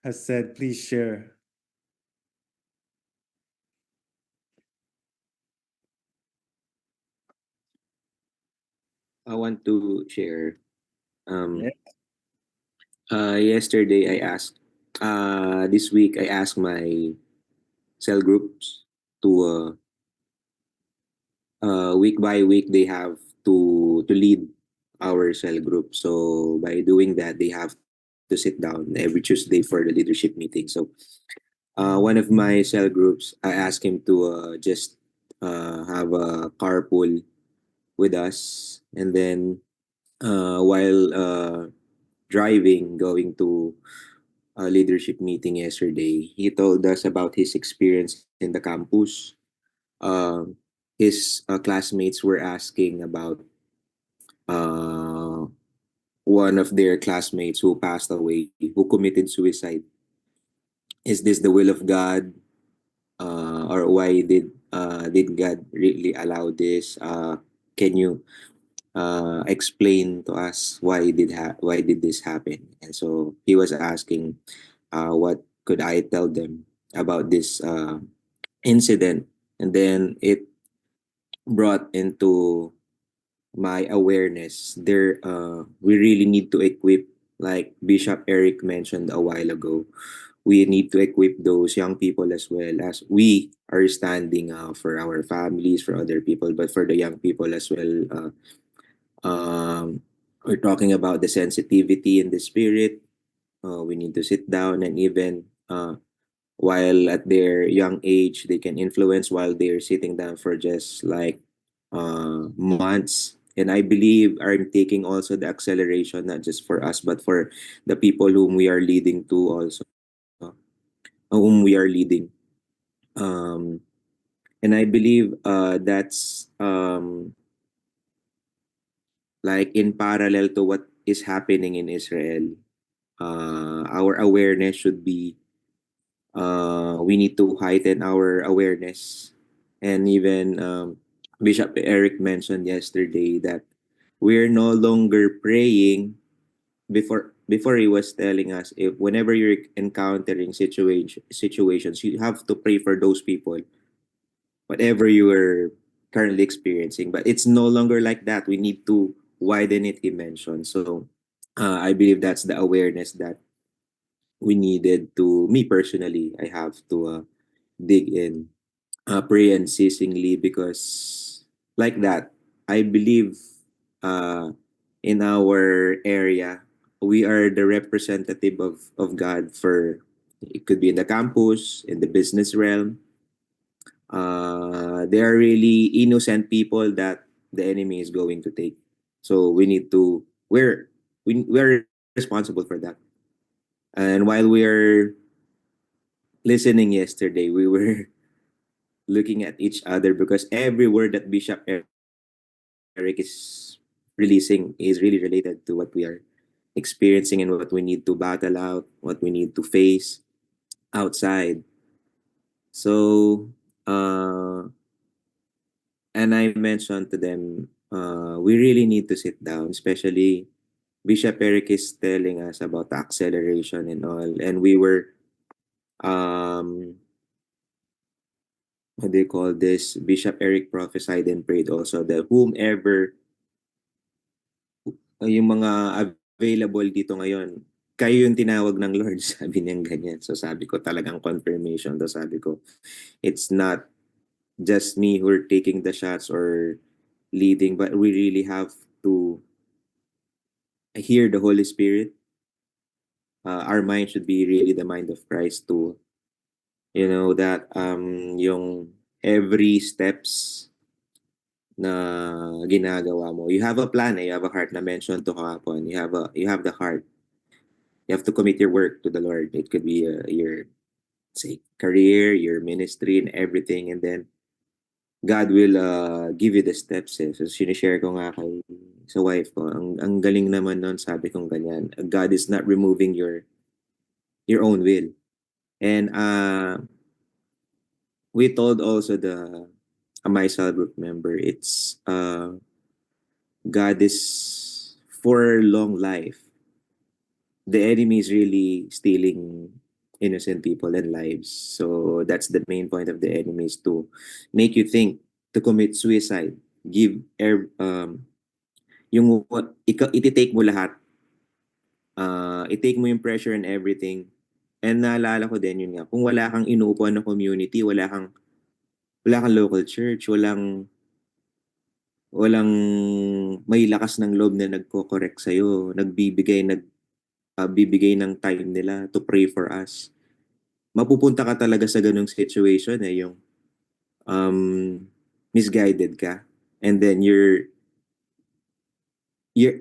has said, please share. I want to share. Yeah. Yesterday I asked. This week I asked my cell groups to week by week they have to lead our cell group. So by doing that, they have to sit down every Tuesday for the leadership meeting. So one of my cell groups, I asked him to just have a carpool with us, and then while driving, going to a leadership meeting yesterday, he told us about his experience in the campus. Um, his classmates were asking about uh, one of their classmates who passed away, who committed suicide. Is this the will of God? Or why did God really allow this? Can you explain to us why did this happen? And so he was asking, what could I tell them about this incident? And then it brought into my awareness there, we really need to equip, like Bishop Eric mentioned a while ago, we need to equip those young people as well, as we are standing for our families, for other people, but for the young people as well. We're talking about the sensitivity in the spirit. We need to sit down, and even while at their young age they can influence while they're sitting down for just like months. And I believe I'm taking also the acceleration, not just for us but for the people whom we are leading to also, whom we are leading. um and I believe that's like in parallel to what is happening in Israel. Our awareness should be, we need to heighten our awareness. And even Bishop Eric mentioned yesterday that we're no longer praying. Before he was telling us, if whenever you're encountering situations, you have to pray for those people, whatever you are currently experiencing. But it's no longer like that. We need to widen it, he mentioned. So I believe that's the awareness that we needed to, me personally, I have to dig in, pray unceasingly, because like that, I believe uh, in our area, we are the representative of God for, it could be in the campus, in the business realm. They are really innocent people that the enemy is going to take. So we need to, we're responsible for that. And while we are listening yesterday, we were looking at each other, because every word that Bishop Eric is releasing is really related to what we are experiencing and what we need to battle out, what we need to face outside. So, and I mentioned to them, we really need to sit down, especially Bishop Eric is telling us about acceleration and all. And we were, what do you call this? Bishop Eric prophesied and prayed also that whomever, yung mga available dito ngayon, kayo yung tinawag ng Lord, sabi niya ganyan. So sabi ko, talagang confirmation to. Sabi ko, it's not just me who are taking the shots or leading, but we really have to hear the Holy Spirit. Our mind should be really the mind of Christ too. You know that yung every steps na ginagawa mo, you have a plan, you have a heart na mention to kahapon. You have the heart. You have to commit your work to the Lord. It could be your say career, your ministry, and everything, and then God will give you the steps. So sinishare ko nga kay sa wife ko, ang galing naman nun, sabi kong ganyan. God is not removing your own will. And we told also the my cell group member, it's God is for long life. The enemy is really stealing innocent people and lives. So that's the main point of the enemy, is to make you think to commit suicide. Give yung iti-take mo lahat. I-take mo yung pressure and everything. And naalala ko din yun nga, kung wala kang inuupuan na community, wala kang local church, walang may lakas ng loob na nagko-correct sa'yo, bibigay ng time nila to pray for us. Mapupunta ka talaga sa ganung situation yung misguided ka, and then your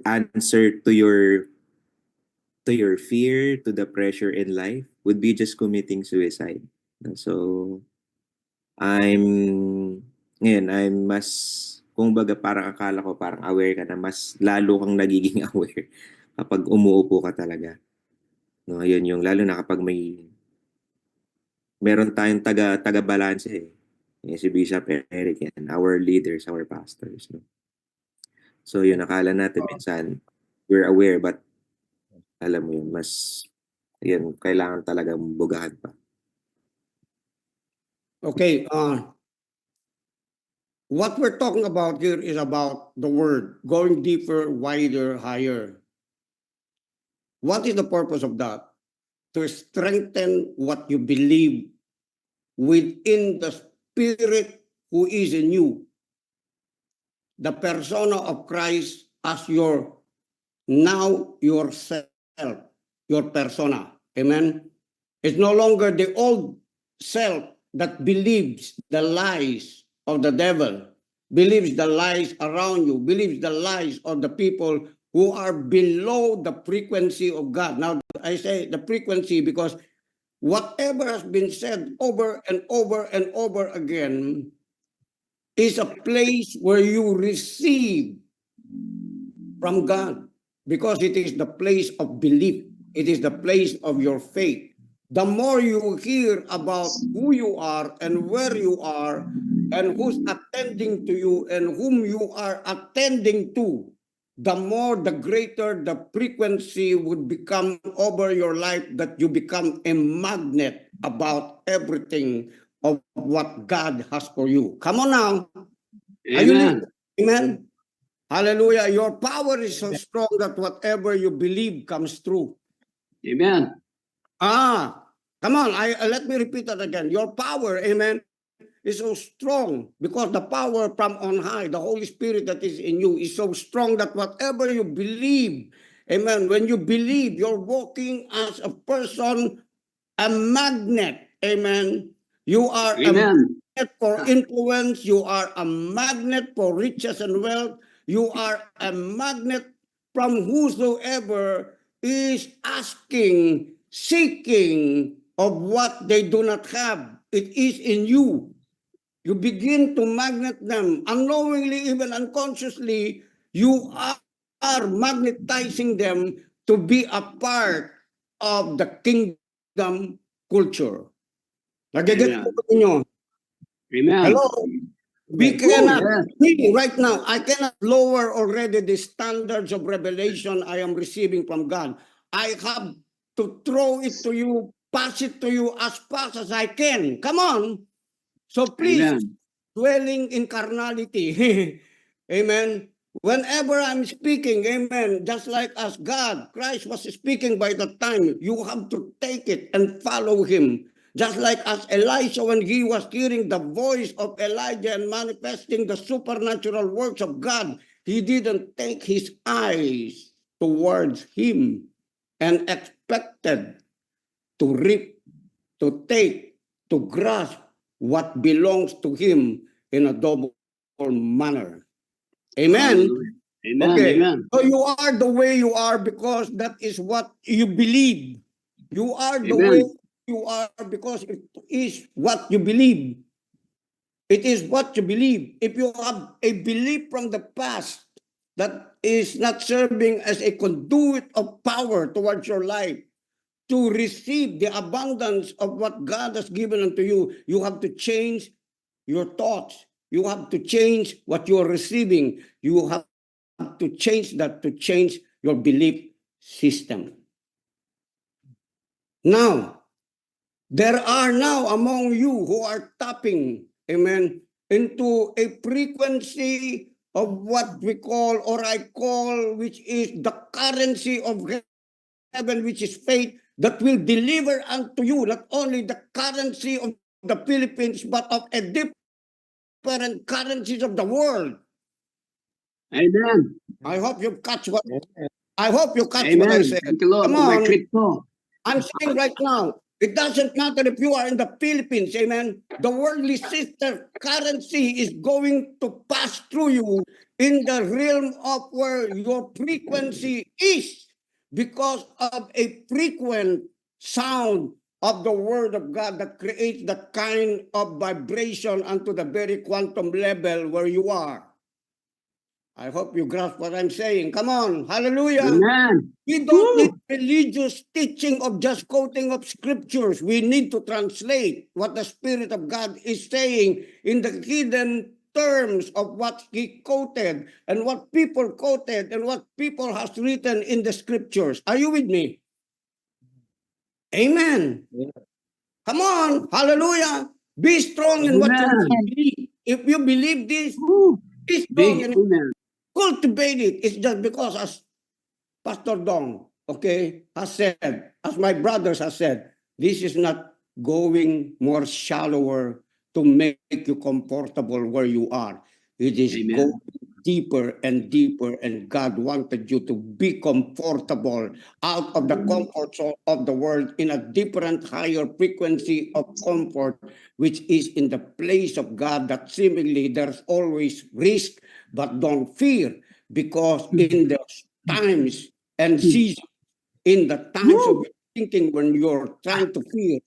answer to your fear, to the pressure in life would be just committing suicide. So I'm mas, kumbaga parang akala ko parang aware ka na, mas lalo kang nagiging aware kapag umuupo ka talaga. No, yun yung lalo na kapag meron tayong taga-balance si Bishop Eric yan, our leaders, our pastors. No? So yun, akala natin minsan we're aware, but alam mo yun, mas yun, kailangan talagang bugahan pa. Okay, what we're talking about here is about the word, going deeper, wider, higher. What is the purpose of that? To strengthen what you believe within the Spirit who is in you. The persona of Christ as your yourself, your persona. Amen? It's no longer the old self that believes the lies of the devil, believes the lies around you, believes the lies of the people who are below the frequency of God. Now, I say the frequency because whatever has been said over and over and over again is a place where you receive from God, because it is the place of belief. It is the place of your faith. The more you hear about who you are and where you are and who's attending to you and whom you are attending to, the more, the greater the frequency would become over your life, that you become a magnet about everything of what God has for you. Come on now. Are you Amen. listening? Amen. Hallelujah. Your power is so strong that whatever you believe comes true. Amen. Come on. Let me repeat that again. Your power, amen, is so strong because the power from on high, the Holy Spirit that is in you, is so strong that whatever you believe, amen, when you believe, you're walking as a person, a magnet, amen. You are a Amen. magnet for influence. You are a magnet for riches and wealth. You are a magnet from whosoever is asking, seeking of what they do not have. It is in you. You begin to magnet them. Unknowingly, even unconsciously, you are magnetizing them to be a part of the kingdom culture. Nagigets Amen. po ninyo? Amen. Hello? We Yes. cannot, me right now, I cannot lower already the standards of revelation I am receiving from God. I have to throw it to you, pass it to you as fast as I can. Come on. So please, Amen. dwelling in carnality. Amen. Whenever I'm speaking, amen, just like as God, Christ was speaking by that time, you have to take it and follow him. Just like as Elisha, when he was hearing the voice of Elijah and manifesting the supernatural works of God, he didn't take his eyes towards him and expected to reap, to take, to grasp what belongs to him in a double manner. Amen. Hallelujah. Amen. Okay. Amen. So you are the way you are because that is what you believe. You are the Amen. way you are because it is what you believe. It is what you believe. If you have a belief from the past that is not serving as a conduit of power towards your life, to receive the abundance of what God has given unto you, you have to change your thoughts. You have to change what you are receiving. You have to change that to change your belief system. Now, there are now among you who are tapping, amen, into a frequency of what we call, or I call, which is the currency of heaven, which is faith, that will deliver unto you not only the currency of the Philippines, but of a different currencies of the world. Amen. I hope you catch what I hope you catch what I Amen. said. Thank you, Lord, Come for my on. crypto. I'm saying right now, it doesn't matter if you are in the Philippines, amen. The worldly system currency is going to pass through you in the realm of where your frequency is because of a frequent sound of the word of God that creates that kind of vibration unto the very quantum level where you are. I hope you grasp what I'm saying. Come on. Hallelujah. Amen. We don't Woo! need religious teaching of just quoting of scriptures. We need to translate what the Spirit of God is saying in the hidden terms of what he quoted and what people quoted and what people has written in the scriptures. Are you with me? Amen. Come on. Hallelujah. Be strong in what you Amen. believe. If you believe this, Woo! be strong Big and amen. cultivate it. It's just because as Pastor Dong, okay, has said, as my brothers have said, this is not going more shallower to make you comfortable where you are. It is Amen. going deeper and deeper, and God wanted you to be comfortable out of the comfort of the world in a different, higher frequency of comfort, which is in the place of God, that seemingly there's always risk, but don't fear, because in the times and seasons, in the times of Woo! thinking when you're trying to fear,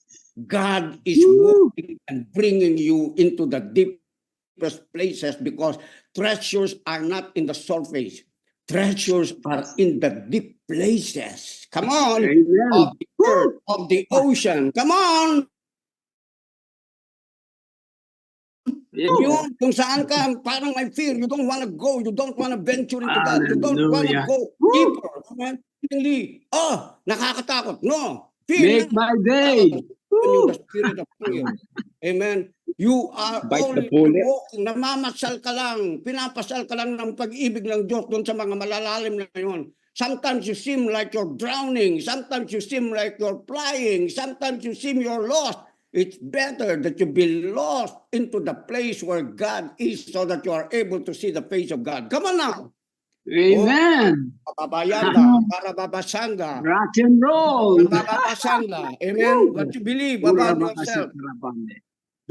God is Woo! working and bringing you into the deepest places, because treasures are not in the surface. Treasures are in the deep places. Come on. Of Amen. the earth, Woo! of the ocean. Come on. Yeah. Kung saan ka, parang may fear, you don't want to go, you don't want to venture into that, you don't want to Hallelujah. go Woo! deeper. Amen? Hindi, nakakatakot. No, fear Make my not. day. Yung the Woo! spirit of fear. Amen? You are Bite the only bullet. walking, namamasal ka lang, pinapasal ka lang ng pag-ibig ng Diyos doon sa mga malalalim na yun. Sometimes you seem like you're drowning, sometimes you seem like you're flying, sometimes you seem you're lost. It's better that you be lost into the place where God is, so that you are able to see the face of God. Come on now. Amen. Babayanda, para babasanda, Rock and roll. bababasanda. Amen. What you believe Ura about makasa yourself, karabande.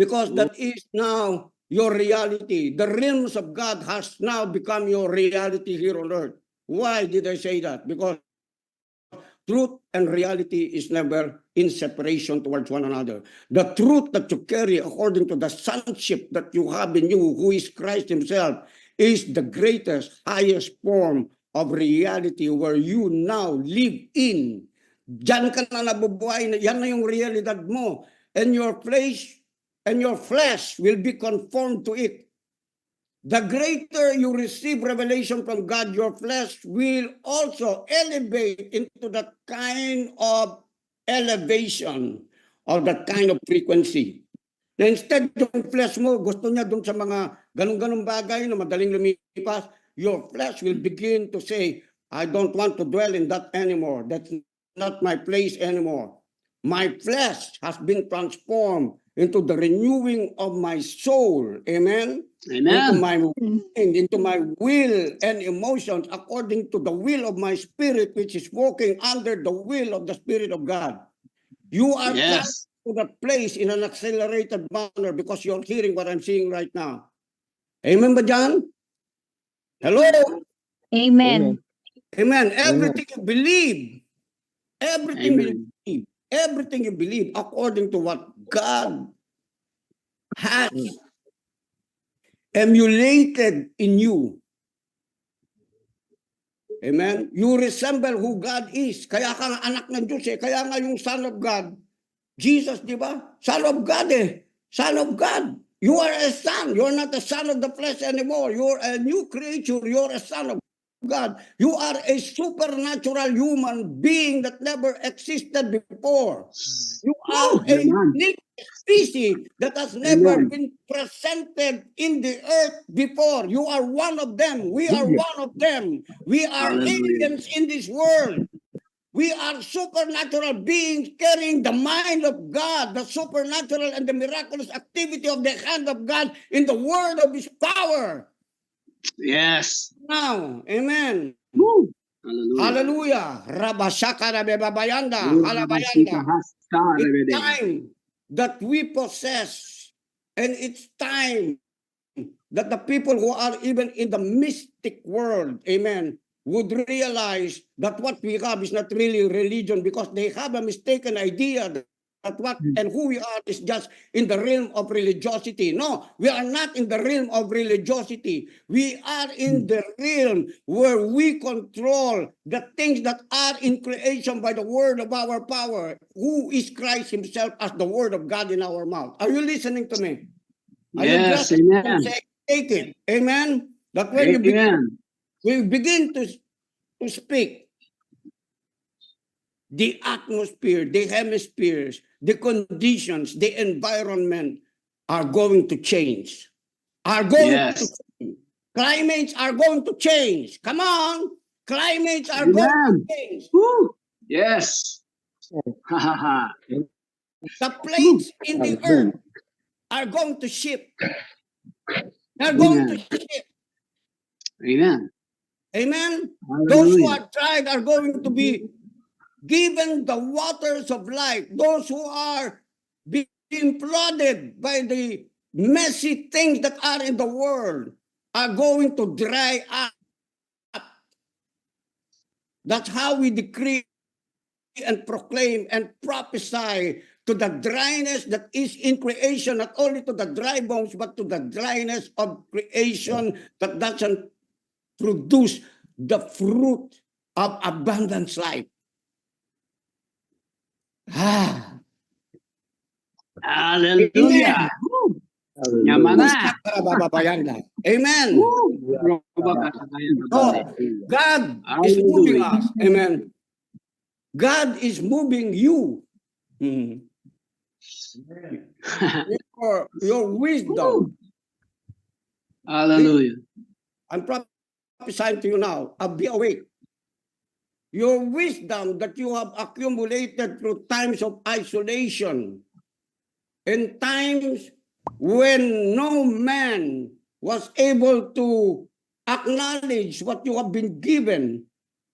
because that is now your reality. The realms of God has now become your reality here on earth. Why did I say that? Because truth and reality is never in separation towards one another. The truth that you carry according to the sonship that you have in you, who is Christ himself, is the greatest, highest form of reality where you now live in. Diyan ka na nabubuhay, yan na yung realidad mo. And your flesh will be conformed to it. The greater you receive revelation from God, your flesh will also elevate into that kind of elevation, or that kind of frequency. Na instead, yung flesh mo, gusto niya dun sa mga ganun-ganun bagay na madaling lumipas, your flesh will begin to say, I don't want to dwell in that anymore. That's not my place anymore. My flesh has been transformed into the renewing of my soul. Amen. Into Amen. my mind, into my will and emotions according to the will of my spirit, which is walking under the will of the Spirit of God. You are coming Yes. to that place in an accelerated manner because you're hearing what I'm saying right now. Amen ba dyan? Hello? Amen. Amen. Everything you believe, everything you Amen. believe, everything you believe according to what God has emulated in you. Amen? You resemble who God is. Kaya ka nga anak ng Diyos eh. Kaya nga yung Son of God, Jesus, di ba? Son of God eh. Son of God. You are a son. You're not a son of the flesh anymore. You're a new creature. You're a son of God. You are a supernatural human being that never existed before. You are a Amen. unique species that has never Amen. been presented in the earth before. You are one of them. We are one of them. We are Hallelujah. aliens in this world. We are supernatural beings carrying the mind of God, the supernatural and the miraculous activity of the hand of God in the word of His power. Yes. Now, amen. Woo. Hallelujah. Hallelujah. Rabashaka rabebabayanda, Urabasita halabayanda. hasta It's rebede. time that we possess, and it's time that the people who are even in the mystic world, amen, would realize that what we have is not really religion because they have a mistaken idea that what and who we are is just in the realm of religiosity. No, we are not in the realm of religiosity. We are in the realm where we control the things that are in creation by the word of our power, who is Christ Himself as the word of God in our mouth. Are you listening to me? Are you Yes. grasping what I'm Amen. saying? Take it. Amen. That when you Amen. begin to speak, the atmosphere, the hemispheres, the conditions, the environment are going to change. Are going to Yes. change. Climates are going to change. Come on. Climates are going to Amen. change. Woo. Yes. Ha ha ha. The plates in the earth are going to shift. They're going to Amen. shift. Amen. Amen. Those who Hallelujah. are tried are going to be given the waters of life. Those who are being flooded by the messy things that are in the world are going to dry up. That's how we decree and proclaim and prophesy to the dryness that is in creation, not only to the dry bones, but to the dryness of creation that doesn't produce the fruit of abundance life. Ah. Hallelujah. Amen. Woo. Yaman na. Amen. Woo. Robakasakaya No, kabande. God is moving Hallelujah. us. Amen. God is moving you. Mhm. Your wisdom. Woo. Hallelujah. I'm prophesying to you now. Be awake. Your wisdom that you have accumulated through times of isolation and times when no man was able to acknowledge what you have been given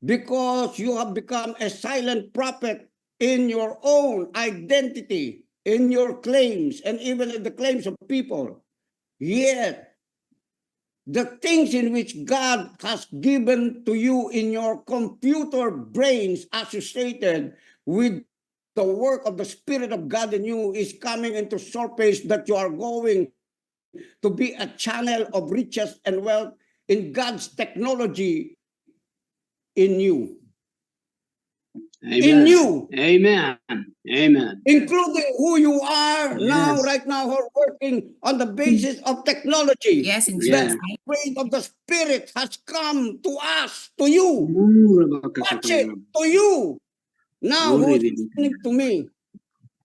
because you have become a silent prophet in your own identity, in your claims, and even in the claims of people. Yet, the things in which God has given to you in your computer brains associated with the work of the Spirit of God in you is coming into surface that you are going to be a channel of riches and wealth in God's technology in you. In Amen. you, Amen. Amen. including who you are now, Yes. right now, who are working on the basis of technology. Yes, in Yes. Jesus' The name. grace of the Spirit has come to us, to you. Woo. Watch Robakasakaya. it, to you. Now, Glory who's be to listening to me,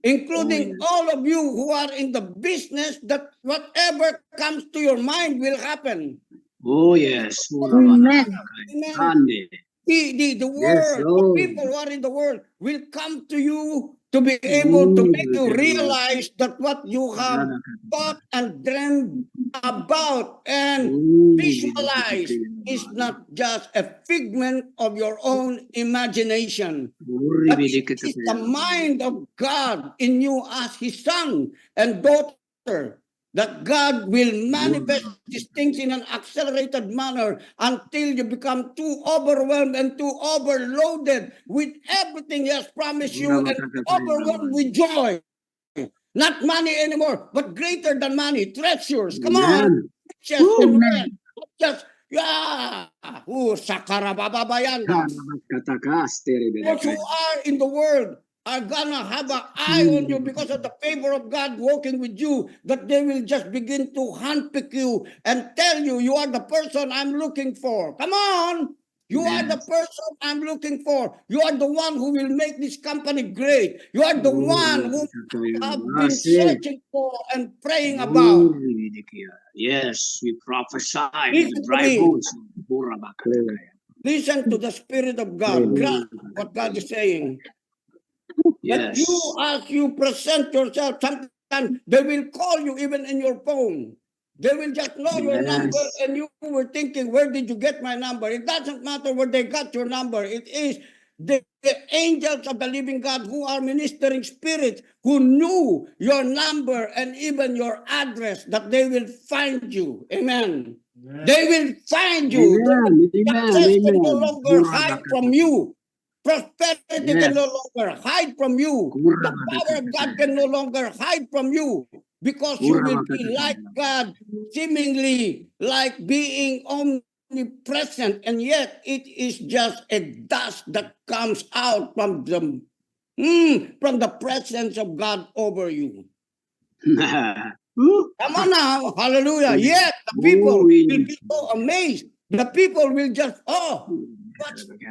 including all of you who are in the business that whatever comes to your mind will happen. Oh, yes. Amen. Urabakasakaya. Amen. Ande. The Yes, world, the Lord. people who are in the world will come to you to be able to make you realize that what you have thought and dreamed about and visualize is not just a figment of your own imagination. But it is the mind of God in you as His son and daughter, that God will manifest these things in an accelerated manner until you become too overwhelmed and too overloaded with everything He has promised you and overwhelmed with joy. Not money anymore, but greater than money, treasures. Come on, Amen. riches and wealth. Not just, sakarababayanda. Those who are in the world are gonna have an eye on you because of the favor of God working with you, that they will just begin to handpick you and tell you, you are the person I'm looking for. Come on! You are the person I'm looking for. You are the one who will make this company great. You are the one who I have been searching for and praying about. Yes, we prophesy Listen the to dry me. bones. Listen to the Spirit of God. Grasp what God is saying. That Yes. you, as you present yourself, sometimes they will call you even in your phone. They will just know your number, Yes. and you were thinking, where did you get my number? It doesn't matter where they got your number. It is the angels of the living God who are ministering spirits who knew your number and even your address, that they will find you. Amen. They will find you. Amen. Amen. Success can no Amen. longer hide from you. Prosperity can no Yes. longer hide from you. The power of God can no longer hide from you, because you will be like God, seemingly like being omnipresent, and yet it is just a dust that comes out from the presence of God over you. Come on now, hallelujah. Yet the people will be so amazed. The people will just,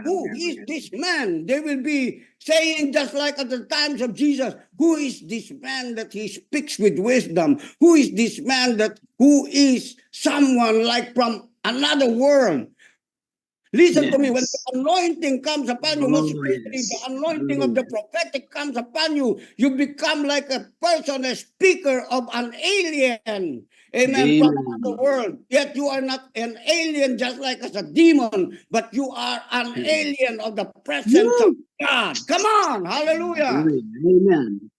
who is this man? They will be saying, just like at the times of Jesus, who is this man that he speaks with wisdom? Who is this man who is someone like from another world? Listen to me, when the Yes. anointing comes upon you, most Oh, especially the yes. anointing of the prophetic comes upon you, you become like a person, a speaker of an alien. Amen. From another Amen. world. Yet you are not an alien just like as a demon, but you are an alien of the presence of God. Come on. Hallelujah. Amen.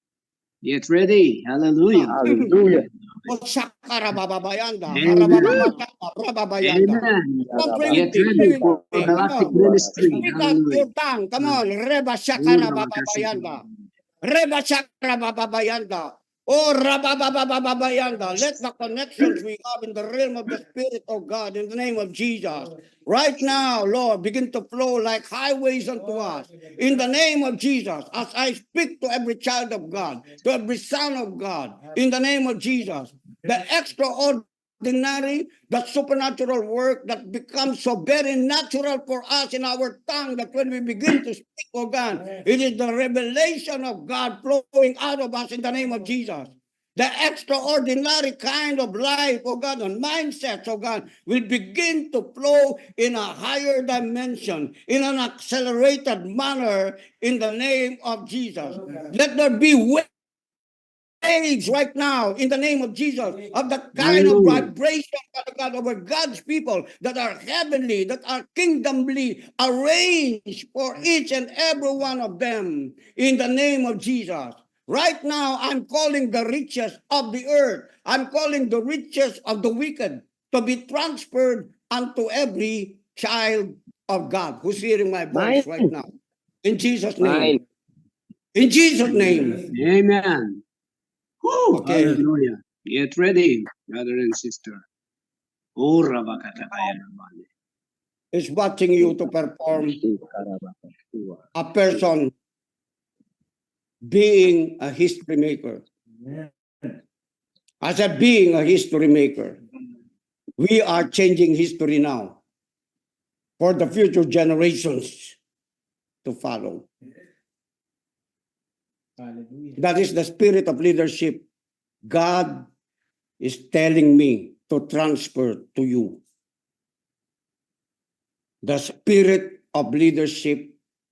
Get ready. Hallelujah. Hallelujah. O Shakarababayanda, Amen. Rababayanda. Amen. Come on, pray Get with me. ready Pray with for me. Come galactic on. ministry. Speak out Hallelujah. your tongue. Come on. Reba Shakarababayanda. Reba Shakarababayanda. Oh, Rababababayanda. Let the connections we have in the realm of the Spirit of God in the name of Jesus. Right now, Lord, begin to flow like highways unto us. In the name of Jesus, as I speak to every child of God, to every son of God, in the name of Jesus, the extraordinary, the supernatural work that becomes so very natural for us in our tongue, that when we begin to speak, oh God, it is the revelation of God flowing out of us in the name of Jesus. The extraordinary kind of life, oh God, and mindsets, oh God, will begin to flow in a higher dimension, in an accelerated manner, in the name of Jesus. Let there be waves right now, in the name of Jesus, of the kind of Hallelujah. vibration, Father God, over God's people that are heavenly, that are kingdomly arranged for each and every one of them, in the name of Jesus. Right now, I'm calling the riches of the earth. I'm calling the riches of the wicked to be transferred unto every child of God who's hearing my voice right now. In Jesus' name. In Jesus' name. Amen. Woo, Okay. hallelujah. Get ready, brother and sister. Oh, Is watching you to perform a person being a history maker. As a being a history maker, we are changing history now for the future generations to follow. That is the spirit of leadership God is telling me to transfer to you. The spirit of leadership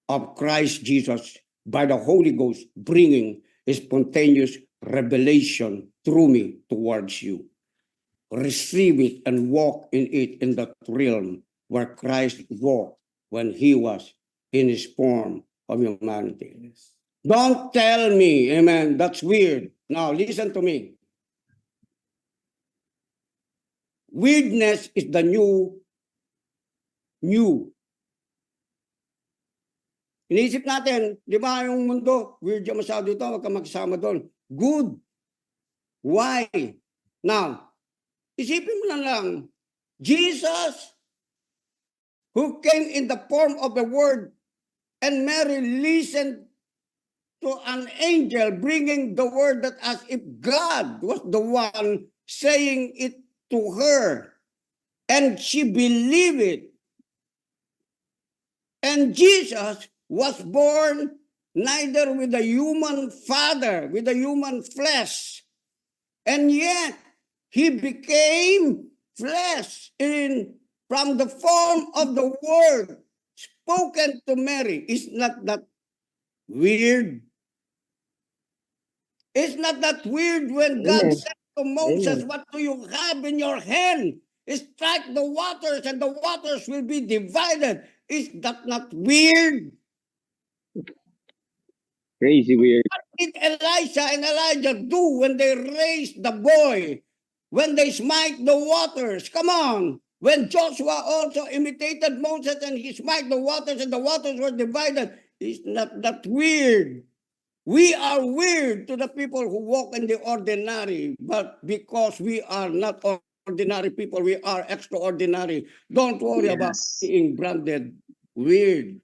of Christ Jesus by the Holy Ghost, bringing a spontaneous revelation through me towards you. Receive it and walk in it in that realm where Christ walked when he was in his form of humanity. Don't tell me, amen, that's weird. Now listen to me. Weirdness is the new. Inisip natin, di ba yung mundo, weird yung masyado ito, wag ka magsama doon. Good. Why? Now, isipin mo lang, Jesus, who came in the form of the Word, and Mary listened to an angel bringing the word that as if God was the one saying it to her, and she believed it. And Jesus was born neither with a human father, with a human flesh, and yet he became flesh from the form of the word spoken to Mary. Is not that weird? It's not that weird when God Amen. said to Moses, Amen. what do you have in your hand? Strike the waters and the waters will be divided. Is that not weird? Crazy weird. What did Elisha and Elijah do when they raised the boy? When they smite the waters? Come on. When Joshua also imitated Moses and he smite the waters and the waters were divided. Is not that weird? We are weird to the people who walk in the ordinary, but because we are not ordinary people, we are extraordinary. Don't worry about Yes. being branded weird.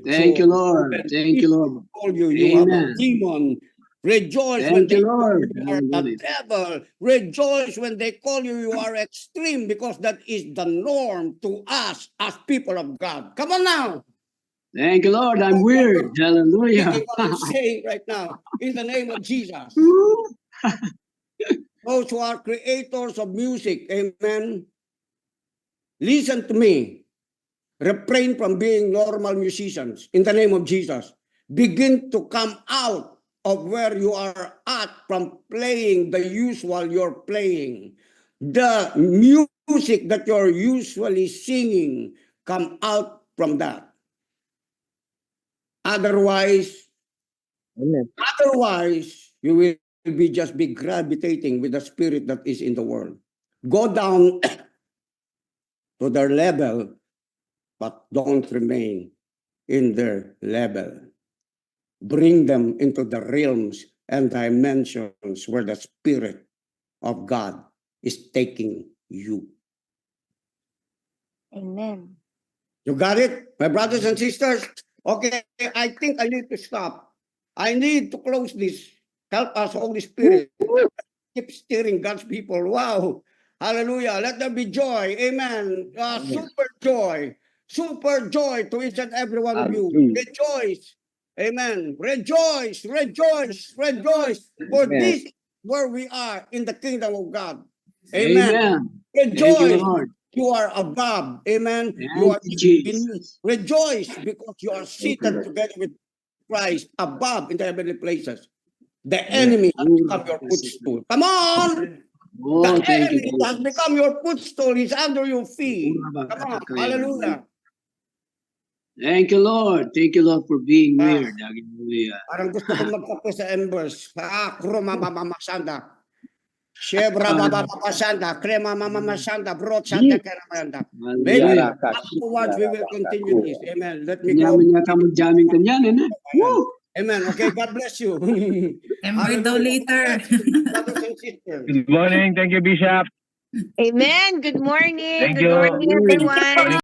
Thank you, Lord. When Thank you, Lord. people call you, you have a Amen. demon. Rejoice when Thank you, they call Lord. you are the Hallelujah. devil. Rejoice when they call you, you are extreme, because that is the norm to us as people of God. Come on now. Thank you, Lord. I'm weird. Hallelujah. Thinking what I'm saying right now, in the name of Jesus. Those who are creators of music, amen. Listen to me. Refrain from being normal musicians in the name of Jesus. Begin to come out of where you are at from playing the usual you're playing. The music that you're usually singing, come out from that. Otherwise, you will be just be gravitating with the spirit that is in the world. Go down to their level, but don't remain in their level. Bring them into the realms and dimensions where the Spirit of God is taking you. Amen. You got it, my brothers and sisters? Okay, I think I need to stop. I need to close this. Help us, Holy Spirit. Keep steering God's people. Wow. Hallelujah. Let there be joy. Amen. Super joy. Super joy to each and every one of you. Rejoice. Amen. Rejoice. Rejoice. Rejoice. For this is where we are in the kingdom of God. Amen. Amen. Thank you, Rejoice. Lord. You are above. Amen. Thank You are you, beneath. Jesus. Rejoice because you are seated together with Christ above in the heavenly places. The enemy has become your footstool. Come on! Oh, The thank you, enemy has Jesus. become your footstool. He's under your feet. Come on. Hallelujah. Thank you, Lord. Thank you, Lord, for being weird. Hallelujah. Parang gusto kong magkape sa embers. Kroma mamamasanda. Shebra bababasanda. Krema mamamasanda. Bro, santa keramanda. Maybe Hallelujah. afterwards we will continue this. Amen. Let me Kanya go. yata mag-jamming ka niyan, eh? Woo! Amen. Okay, God bless you. Ember daw later. Brothers and sisters. Good morning. Thank you, Bishop. Amen. Good morning. Thank Good you. morning, everyone.